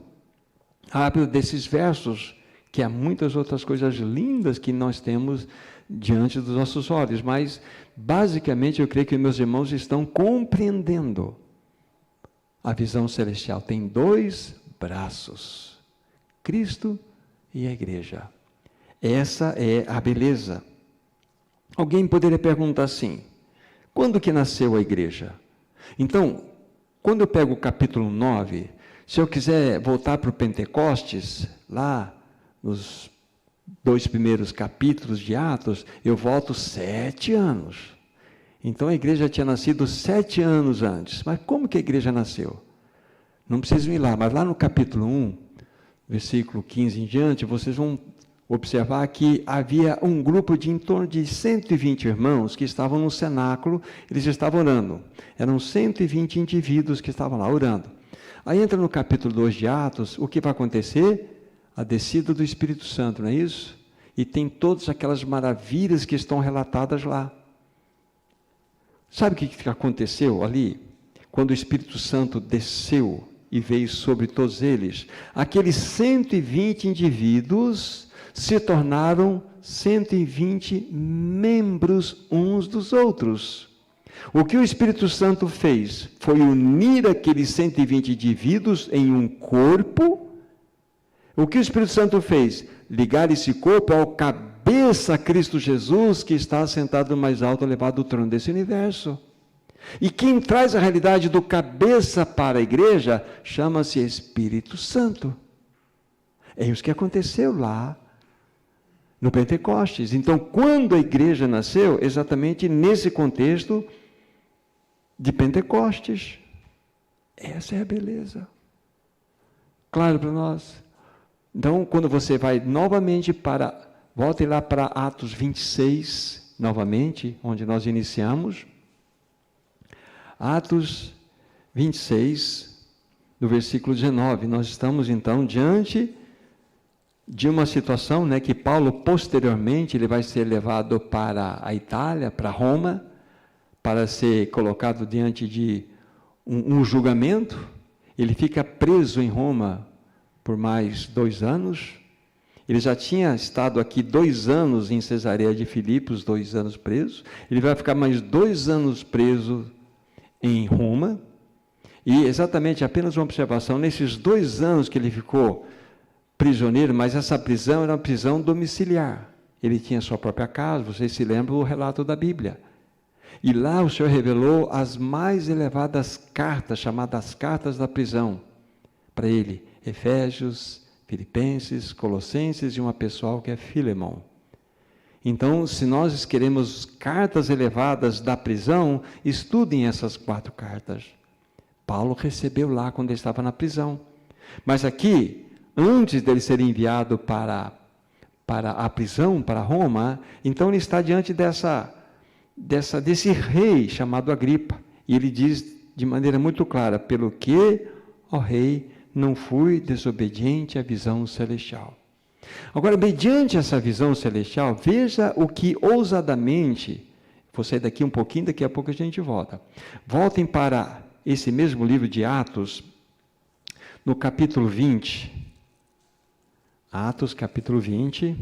desses versos, que há muitas outras coisas lindas que nós temos diante dos nossos olhos, mas basicamente eu creio que meus irmãos estão compreendendo a visão celestial tem dois braços: Cristo e a igreja. Essa é a beleza. Alguém poderia perguntar assim: quando que nasceu a igreja? Então, quando eu pego o capítulo 9, se eu quiser voltar para o Pentecostes, lá nos 2 primeiros capítulos de Atos, eu volto 7 anos. Então a igreja tinha nascido 7 anos antes. Mas como que a igreja nasceu? Não precisam ir lá, mas lá no capítulo 1, versículo 15 em diante, vocês vão observar que havia um grupo de em torno de 120 irmãos que estavam no cenáculo, eles estavam orando. Eram 120 indivíduos que estavam lá orando. Aí entra no capítulo 2 de Atos, o que vai acontecer? A descida do Espírito Santo, não é isso? E tem todas aquelas maravilhas que estão relatadas lá. Sabe o que aconteceu ali? Quando o Espírito Santo desceu e veio sobre todos eles, aqueles 120 indivíduos se tornaram 120 membros uns dos outros. O que o Espírito Santo fez foi unir aqueles 120 indivíduos em um corpo. O que o Espírito Santo fez? Ligar esse corpo ao cabeça Cristo Jesus, que está sentado no mais alto elevado do trono desse universo. E quem traz a realidade do cabeça para a igreja chama-se Espírito Santo. É isso que aconteceu lá no Pentecostes. Então, quando a igreja nasceu, exatamente nesse contexto de Pentecostes. Essa é a beleza. Claro para nós? Então, quando você vai novamente volte lá para Atos 26, novamente, onde nós iniciamos. Atos 26, no versículo 19, nós estamos então diante de uma situação, né, que Paulo posteriormente ele vai ser levado para a Itália, para Roma, para ser colocado diante de um julgamento. Ele fica preso em Roma por mais 2 anos. Ele já tinha estado aqui 2 anos em Cesareia de Filipos, 2 anos preso. Ele vai ficar mais 2 anos preso em Roma. E exatamente, apenas uma observação, nesses 2 anos que ele ficou prisioneiro, mas essa prisão era uma prisão domiciliar. Ele tinha sua própria casa, vocês se lembram do relato da Bíblia. E lá o Senhor revelou as mais elevadas cartas, chamadas cartas da prisão, para ele: Efésios, Filipenses, Colossenses e uma pessoal que é Filemon. Então, se nós queremos cartas elevadas da prisão, estudem essas 4 cartas. Paulo recebeu lá quando ele estava na prisão. Mas aqui, antes dele ser enviado para a prisão, para Roma, então ele está diante desse rei chamado Agripa. E ele diz de maneira muito clara: pelo que, ó rei, não fui desobediente à visão celestial. Agora, mediante essa visão celestial, veja o que ousadamente, vou sair daqui um pouquinho, daqui a pouco a gente volta. Voltem para esse mesmo livro de Atos, no capítulo 20. Atos, capítulo 20.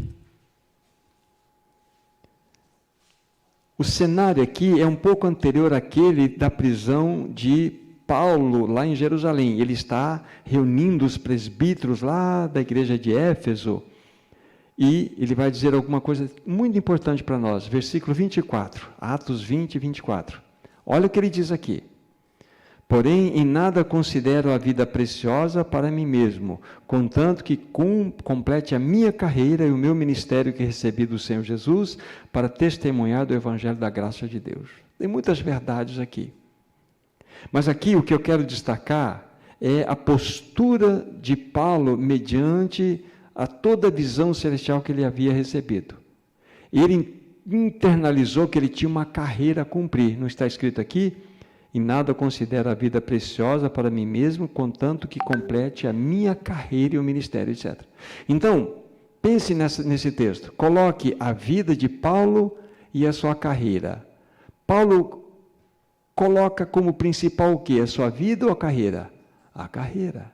O cenário aqui é um pouco anterior àquele da prisão de Paulo, lá em Jerusalém. Ele está reunindo os presbíteros lá da igreja de Éfeso, e ele vai dizer alguma coisa muito importante para nós. Versículo 24, Atos 20, 24. Olha o que ele diz aqui: porém, em nada considero a vida preciosa para mim mesmo, contanto que complete a minha carreira e o meu ministério que recebi do Senhor Jesus, para testemunhar do evangelho da graça de Deus. Tem muitas verdades aqui. Mas aqui o que eu quero destacar é a postura de Paulo mediante a toda a visão celestial que ele havia recebido. Ele internalizou que ele tinha uma carreira a cumprir. Não está escrito aqui? Em nada considero a vida preciosa para mim mesmo, contanto que complete a minha carreira e o ministério, etc. Então, pense nesse texto. Coloque a vida de Paulo e a sua carreira. Paulo coloca como principal o quê? A sua vida ou a carreira? A carreira.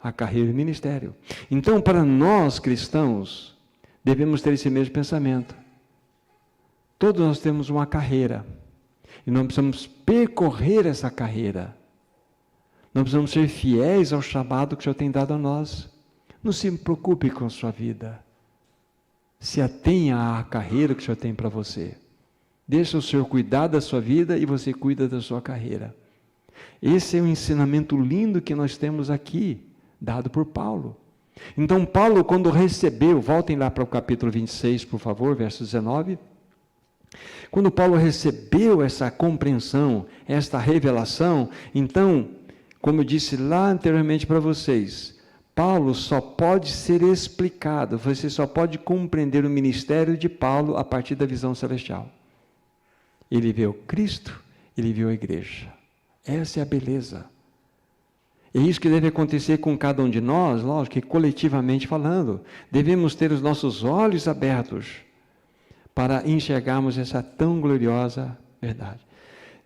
A carreira e o ministério. Então, para nós cristãos, devemos ter esse mesmo pensamento. Todos nós temos uma carreira. E nós precisamos percorrer essa carreira. Nós precisamos ser fiéis ao chamado que o Senhor tem dado a nós. Não se preocupe com a sua vida. Se atenha à carreira que o Senhor tem para você. Deixa o Senhor cuidar da sua vida e você cuida da sua carreira. Esse é um ensinamento lindo que nós temos aqui, dado por Paulo. Então, Paulo, quando recebeu, voltem lá para o capítulo 26, por favor, verso 19. Quando Paulo recebeu essa compreensão, esta revelação, então, como eu disse lá anteriormente para vocês, Paulo só pode ser explicado, você só pode compreender o ministério de Paulo a partir da visão celestial. Ele viu Cristo, ele viu a igreja. Essa é a beleza. É isso que deve acontecer com cada um de nós, lógico que coletivamente falando. Devemos ter os nossos olhos abertos para enxergarmos essa tão gloriosa verdade.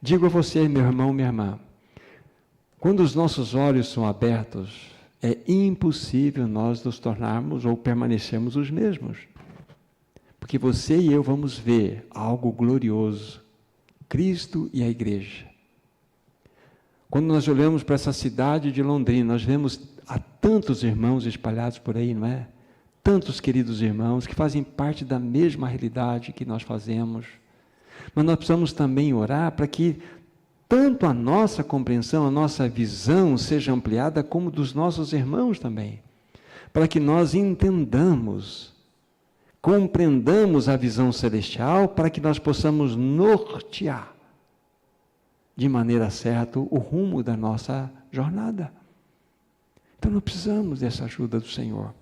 Digo a você, meu irmão, minha irmã, quando os nossos olhos são abertos, é impossível nós nos tornarmos ou permanecermos os mesmos. Porque você e eu vamos ver algo glorioso, Cristo e a igreja. Quando nós olhamos para essa cidade de Londrina, nós vemos há tantos irmãos espalhados por aí, não é? Tantos queridos irmãos que fazem parte da mesma realidade que nós fazemos. Mas nós precisamos também orar para que tanto a nossa compreensão, a nossa visão seja ampliada, como dos nossos irmãos também. Para que nós entendamos, compreendamos a visão celestial, para que nós possamos nortear de maneira certa o rumo da nossa jornada. Então nós precisamos dessa ajuda do Senhor,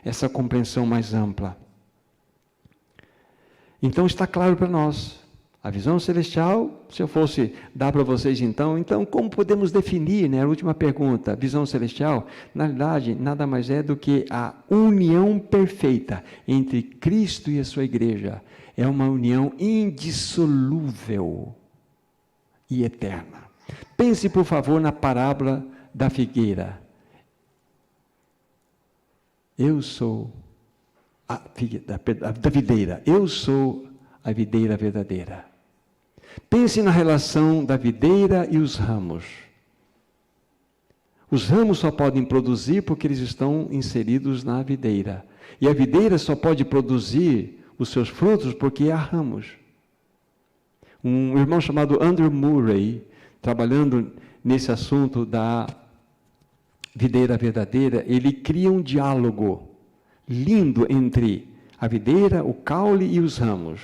essa compreensão mais ampla. Então está claro para nós, a visão celestial, se eu fosse dar para vocês então como podemos definir, né, a última pergunta, a visão celestial, na verdade, nada mais é do que a união perfeita entre Cristo e a sua igreja. É uma união indissolúvel e eterna. Pense, por favor, na parábola da figueira. Eu sou da videira. Eu sou a videira verdadeira. Pense na relação da videira e os ramos. Os ramos só podem produzir porque eles estão inseridos na videira. E a videira só pode produzir os seus frutos porque há ramos. Um irmão chamado Andrew Murray, trabalhando nesse assunto da videira verdadeira, ele cria um diálogo lindo entre a videira, o caule e os ramos.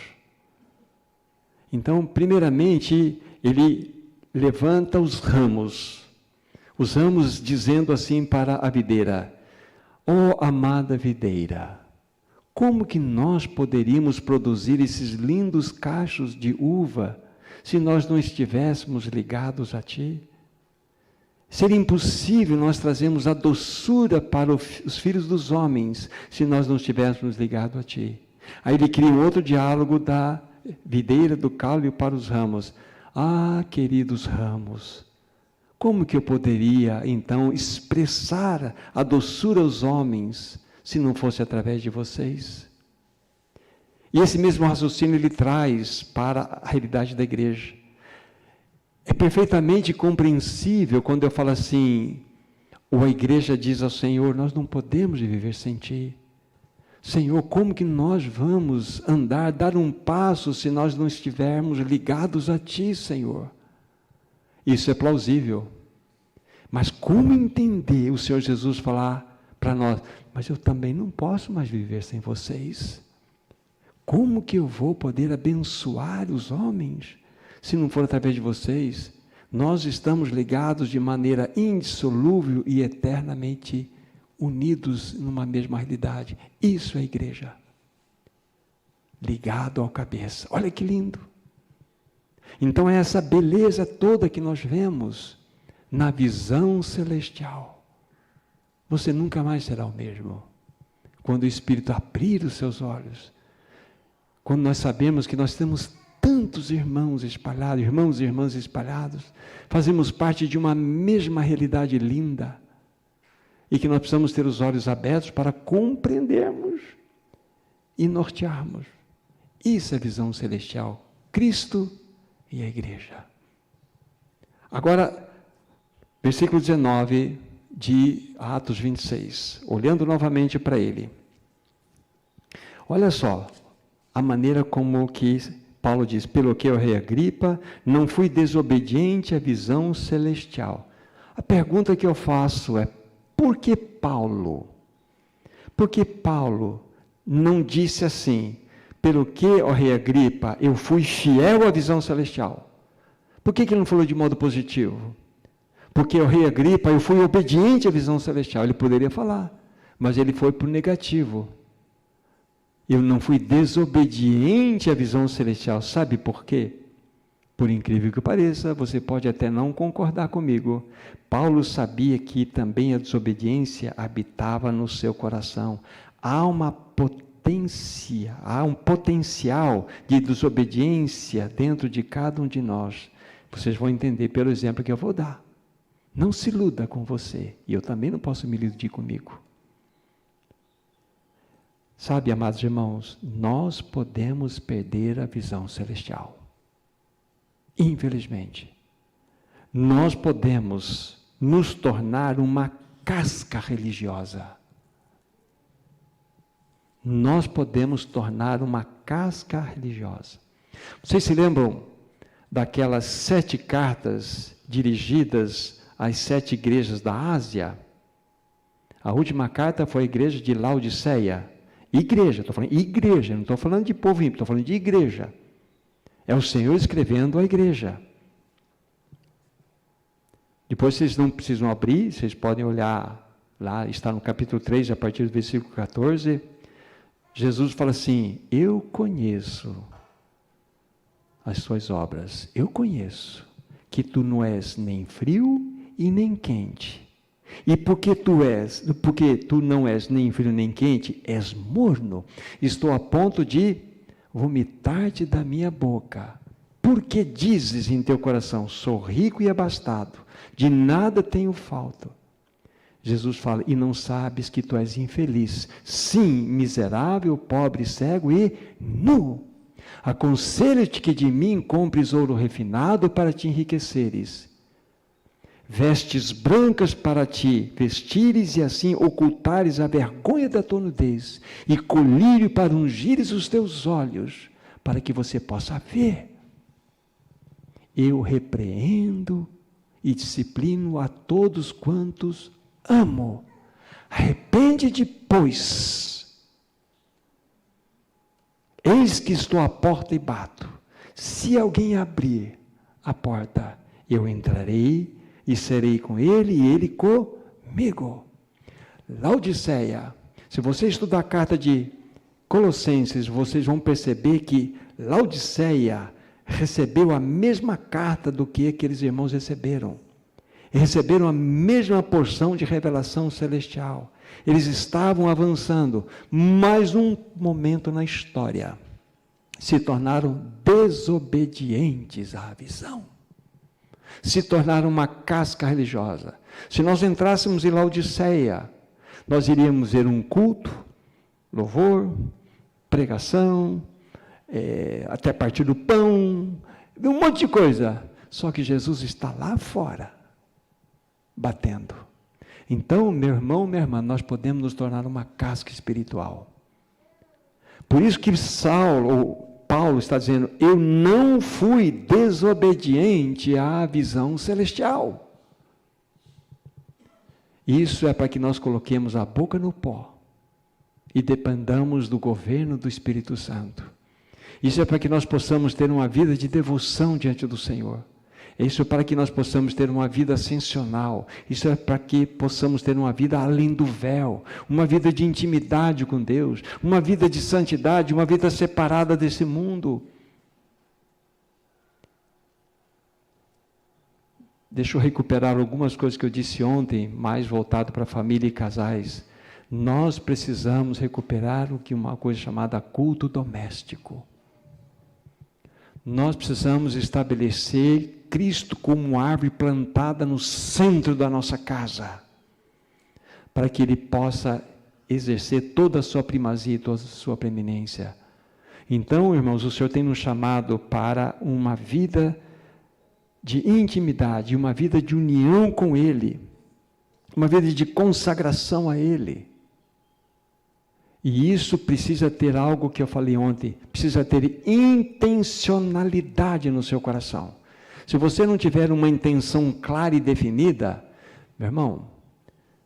Então, primeiramente, ele levanta os ramos dizendo assim para a videira: ó amada videira, como que nós poderíamos produzir esses lindos cachos de uva se nós não estivéssemos ligados a Ti? Seria impossível nós trazermos a doçura para os filhos dos homens se nós não estivéssemos ligados a Ti. Aí ele cria um outro diálogo da videira, do caule para os ramos. Ah, queridos ramos, como que eu poderia então expressar a doçura aos homens se não fosse através de vocês? E esse mesmo raciocínio ele traz para a realidade da igreja. É perfeitamente compreensível quando eu falo assim, ou a igreja diz ao Senhor: nós não podemos viver sem Ti. Senhor, como que nós vamos andar, dar um passo se nós não estivermos ligados a Ti, Senhor? Isso é plausível. Mas como entender o Senhor Jesus falar para nós: mas eu também não posso mais viver sem vocês? Como que eu vou poder abençoar os homens se não for através de vocês? Nós estamos ligados de maneira indissolúvel e eternamente unidos numa mesma realidade. Isso é a igreja. Ligado ao cabeça. Olha que lindo. Então é essa beleza toda que nós vemos na visão celestial. Você nunca mais será o mesmo. Quando o Espírito abrir os seus olhos, quando nós sabemos que nós temos tantos irmãos espalhados, irmãos e irmãs espalhados, fazemos parte de uma mesma realidade linda, e que nós precisamos ter os olhos abertos para compreendermos e nortearmos. Isso é a visão celestial, Cristo e a igreja. Agora, Versículo 19 de Atos 26. Olhando novamente para ele. Olha só a maneira como que Paulo diz: pelo que, ó rei Agripa, não fui desobediente à visão celestial. A pergunta que eu faço é: por que Paulo? Por que Paulo não disse assim: pelo que, ó rei Agripa, eu fui fiel à visão celestial? Por que ele não falou de modo positivo? Porque, ó rei Agripa, eu fui obediente à visão celestial. Ele poderia falar, mas ele foi para o negativo. Eu não fui desobediente à visão celestial. Sabe por quê? Por incrível que pareça, você pode até não concordar comigo. Paulo sabia que também a desobediência habitava no seu coração. Há um potencial de desobediência dentro de cada um de nós. Vocês vão entender pelo exemplo que eu vou dar. Não se iluda com você, e eu também não posso me iludir comigo. Sabe, amados irmãos, nós podemos perder a visão celestial. Infelizmente. Nós podemos nos tornar uma casca religiosa. Nós podemos tornar uma casca religiosa. Vocês se lembram daquelas 7 cartas dirigidas às 7 igrejas da Ásia? A última carta foi a igreja de Laodiceia. Igreja, estou falando igreja, não estou falando de povo ímpio, estou falando de igreja. É o Senhor escrevendo à igreja. Depois vocês não precisam abrir, vocês podem olhar lá, está no capítulo 3, a partir do versículo 14. Jesus fala assim: eu conheço as suas obras, eu conheço que tu não és nem frio e nem quente. E porque tu não és nem frio nem quente, és morno, estou a ponto de vomitar-te da minha boca. Porque dizes em teu coração: sou rico e abastado, de nada tenho falta. Jesus fala: e não sabes que tu és infeliz, sim, miserável, pobre, cego e nu. Aconselho-te que de mim compres ouro refinado para te enriqueceres, vestes brancas para te vestires e assim ocultares a vergonha da tua nudez, e colírio para ungires os teus olhos, para que você possa ver. Eu repreendo e disciplino a todos quantos amo. Arrepende-te, pois. Eis que estou à porta e bato. Se alguém abrir a porta, eu entrarei e serei com ele e ele comigo. Laodiceia. Se você estudar a carta de Colossenses, vocês vão perceber que Laodiceia recebeu a mesma carta do que aqueles irmãos receberam. Receberam a mesma porção de revelação celestial. Eles estavam avançando, mas num momento na história se tornaram desobedientes à visão. Se tornaram uma casca religiosa. Se nós entrássemos em Laodiceia, nós iríamos ver um culto, louvor, pregação, até partir do pão, um monte de coisa. Só que Jesus está lá fora, batendo. Então, meu irmão, minha irmã, nós podemos nos tornar uma casca espiritual. Por isso que Paulo está dizendo: eu não fui desobediente à visão celestial. Isso é para que nós coloquemos a boca no pó e dependamos do governo do Espírito Santo. Isso é para que nós possamos ter uma vida de devoção diante do Senhor. Isso é para que nós possamos ter uma vida ascensional. Isso é para que possamos ter uma vida além do véu, uma vida de intimidade com Deus, uma vida de santidade, uma vida separada desse mundo. Deixa eu recuperar algumas coisas que eu disse ontem, mais voltado para família e casais. Nós precisamos recuperar uma coisa chamada culto doméstico. Nós precisamos estabelecer Cristo como uma árvore plantada no centro da nossa casa, para que Ele possa exercer toda a sua primazia e toda a sua preeminência. Então, irmãos, o Senhor tem nos chamado para uma vida de intimidade, uma vida de união com Ele, uma vida de consagração a Ele. E isso precisa ter algo que eu falei ontem, precisa ter intencionalidade no seu coração. Se você não tiver uma intenção clara e definida, meu irmão,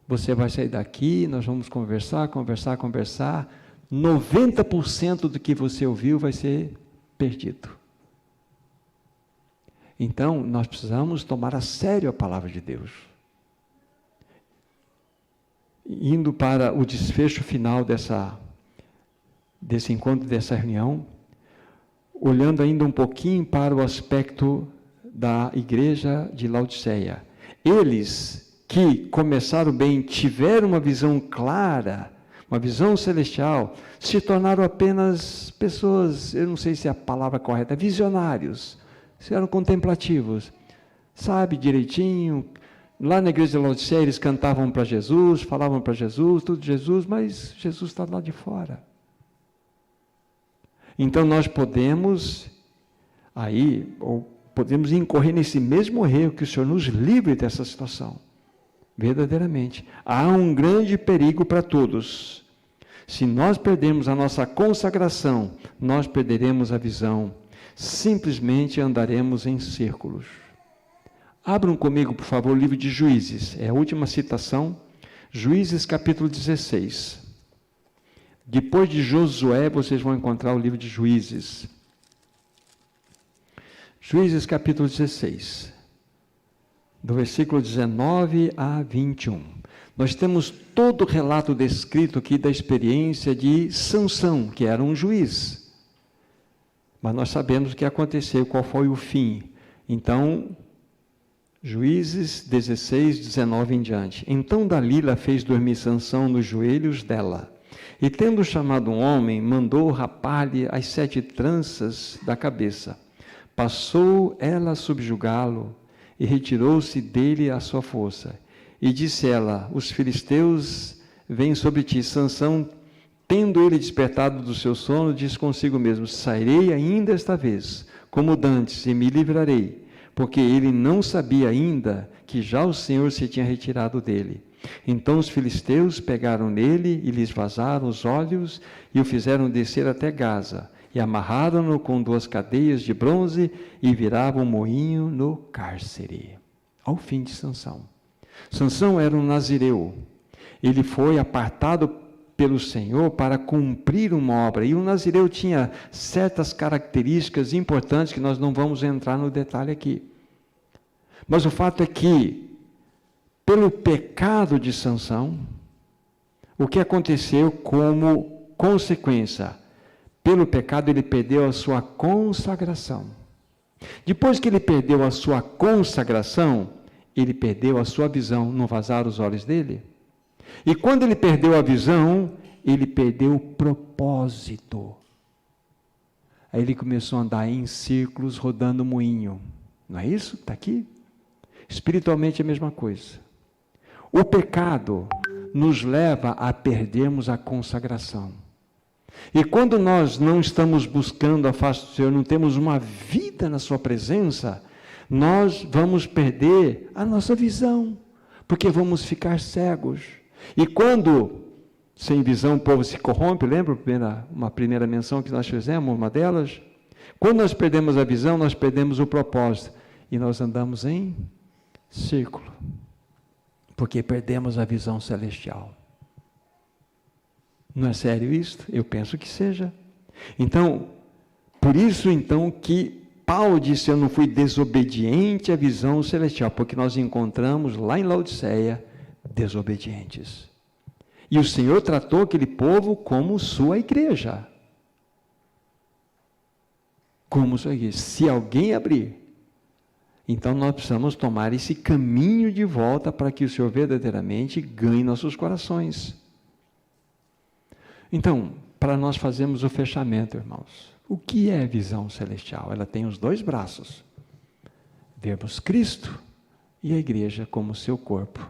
você vai sair daqui, nós vamos conversar, 90% do que você ouviu vai ser perdido. Então, nós precisamos tomar a sério a palavra de Deus. Indo para o desfecho final desse encontro, dessa reunião, olhando ainda um pouquinho para o aspecto da igreja de Laodiceia. Eles que começaram bem, tiveram uma visão clara, uma visão celestial, se tornaram apenas pessoas, eu não sei se é a palavra correta, visionários, eram contemplativos, sabe direitinho. Lá na igreja de Laodiceia eles cantavam para Jesus, falavam para Jesus, tudo Jesus, mas Jesus está lá de fora. Então nós podemos incorrer nesse mesmo erro, que o Senhor nos livre dessa situação. Verdadeiramente, há um grande perigo para todos. Se nós perdermos a nossa consagração, nós perderemos a visão. Simplesmente andaremos em círculos. Abram comigo, por favor, o livro de Juízes. É a última citação. Juízes, capítulo 16. Depois de Josué, vocês vão encontrar o livro de Juízes. Juízes, capítulo 16. Do versículo 19 a 21. Nós temos todo o relato descrito aqui da experiência de Sansão, que era um juiz. Mas nós sabemos o que aconteceu, qual foi o fim. Então, Juízes 16, 19 em diante. Então Dalila fez dormir Sansão nos joelhos dela. E tendo chamado um homem, mandou rapar-lhe as 7 tranças da cabeça. Passou ela a subjugá-lo, e retirou-se dele a sua força. E disse ela: os filisteus vêm sobre ti. Sansão, tendo ele despertado do seu sono, disse consigo mesmo: sairei ainda esta vez, como dantes, e me livrarei, porque ele não sabia ainda que já o Senhor se tinha retirado dele. Então os filisteus pegaram nele e lhe esvazaram os olhos e o fizeram descer até Gaza, e amarraram-no com 2 cadeias de bronze e viravam um moinho no cárcere. Ao fim de Sansão. Sansão era um nazireu. Ele foi apartado pelo Senhor para cumprir uma obra. E o nazireu tinha certas características importantes que nós não vamos entrar no detalhe aqui. Mas o fato é que, pelo pecado de Sansão, o que aconteceu como consequência? Pelo pecado ele perdeu a sua consagração. Depois que ele perdeu a sua consagração, ele perdeu a sua visão, não vazaram os olhos dele? E quando ele perdeu a visão, ele perdeu o propósito. Aí ele começou a andar em círculos, rodando moinho. Não é isso? Está aqui? Espiritualmente é a mesma coisa. O pecado nos leva a perdermos a consagração. E quando nós não estamos buscando a face do Senhor, não temos uma vida na sua presença, nós vamos perder a nossa visão, porque vamos ficar cegos. E quando, sem visão, o povo se corrompe, lembra uma primeira menção que nós fizemos, uma delas? Quando nós perdemos a visão, nós perdemos o propósito, e nós andamos em círculo, porque perdemos a visão celestial. Não é sério isso? Eu penso que seja. Então, por isso então que Paulo disse: eu não fui desobediente à visão celestial, porque nós encontramos lá em Laodiceia desobedientes. E o Senhor tratou aquele povo como sua igreja. Como sua igreja. Se alguém abrir, então nós precisamos tomar esse caminho de volta para que o Senhor verdadeiramente ganhe nossos corações. Então, para nós fazermos o fechamento, irmãos, o que é visão celestial? Ela tem os 2 braços. Vemos Cristo e a igreja como seu corpo.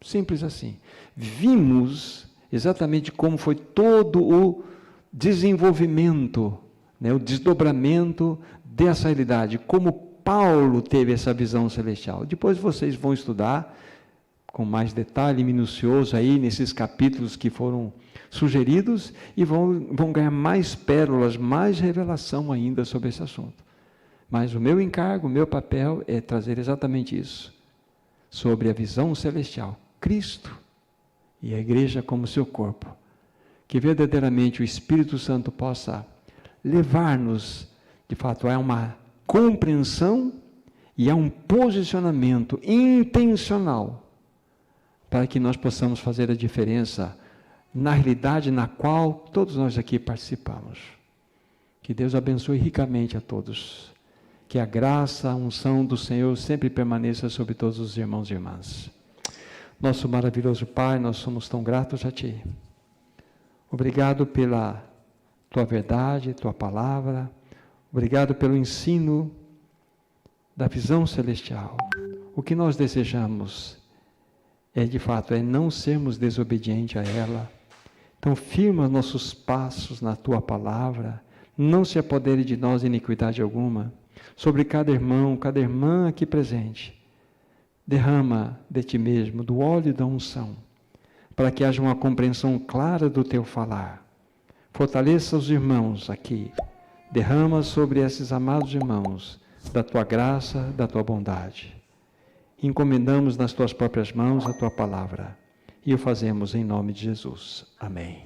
Simples assim. Vimos exatamente como foi todo o desenvolvimento, o desdobramento dessa realidade, como Paulo teve essa visão celestial. Depois vocês vão estudar com mais detalhe minucioso aí nesses capítulos que foram sugeridos e vão ganhar mais pérolas, mais revelação ainda sobre esse assunto. Mas o meu encargo, o meu papel é trazer exatamente isso, sobre a visão celestial. Cristo e a igreja como seu corpo. Que verdadeiramente o Espírito Santo possa levar-nos, de fato, a uma compreensão e a um posicionamento intencional para que nós possamos fazer a diferença na realidade na qual todos nós aqui participamos. Que Deus abençoe ricamente a todos. Que a graça, a unção do Senhor sempre permaneça sobre todos os irmãos e irmãs. Nosso maravilhoso Pai, nós somos tão gratos a Ti. Obrigado pela Tua verdade, Tua palavra. Obrigado pelo ensino da visão celestial. O que nós desejamos de fato, não sermos desobedientes a ela. Então, firma nossos passos na Tua palavra. Não se apodere de nós iniquidade alguma. Sobre cada irmão, cada irmã aqui presente. Derrama de Ti mesmo, do óleo da unção, para que haja uma compreensão clara do Teu falar. Fortaleça os irmãos aqui. Derrama sobre esses amados irmãos da Tua graça, da Tua bondade. Encomendamos nas Tuas próprias mãos a Tua palavra e o fazemos em nome de Jesus. Amém.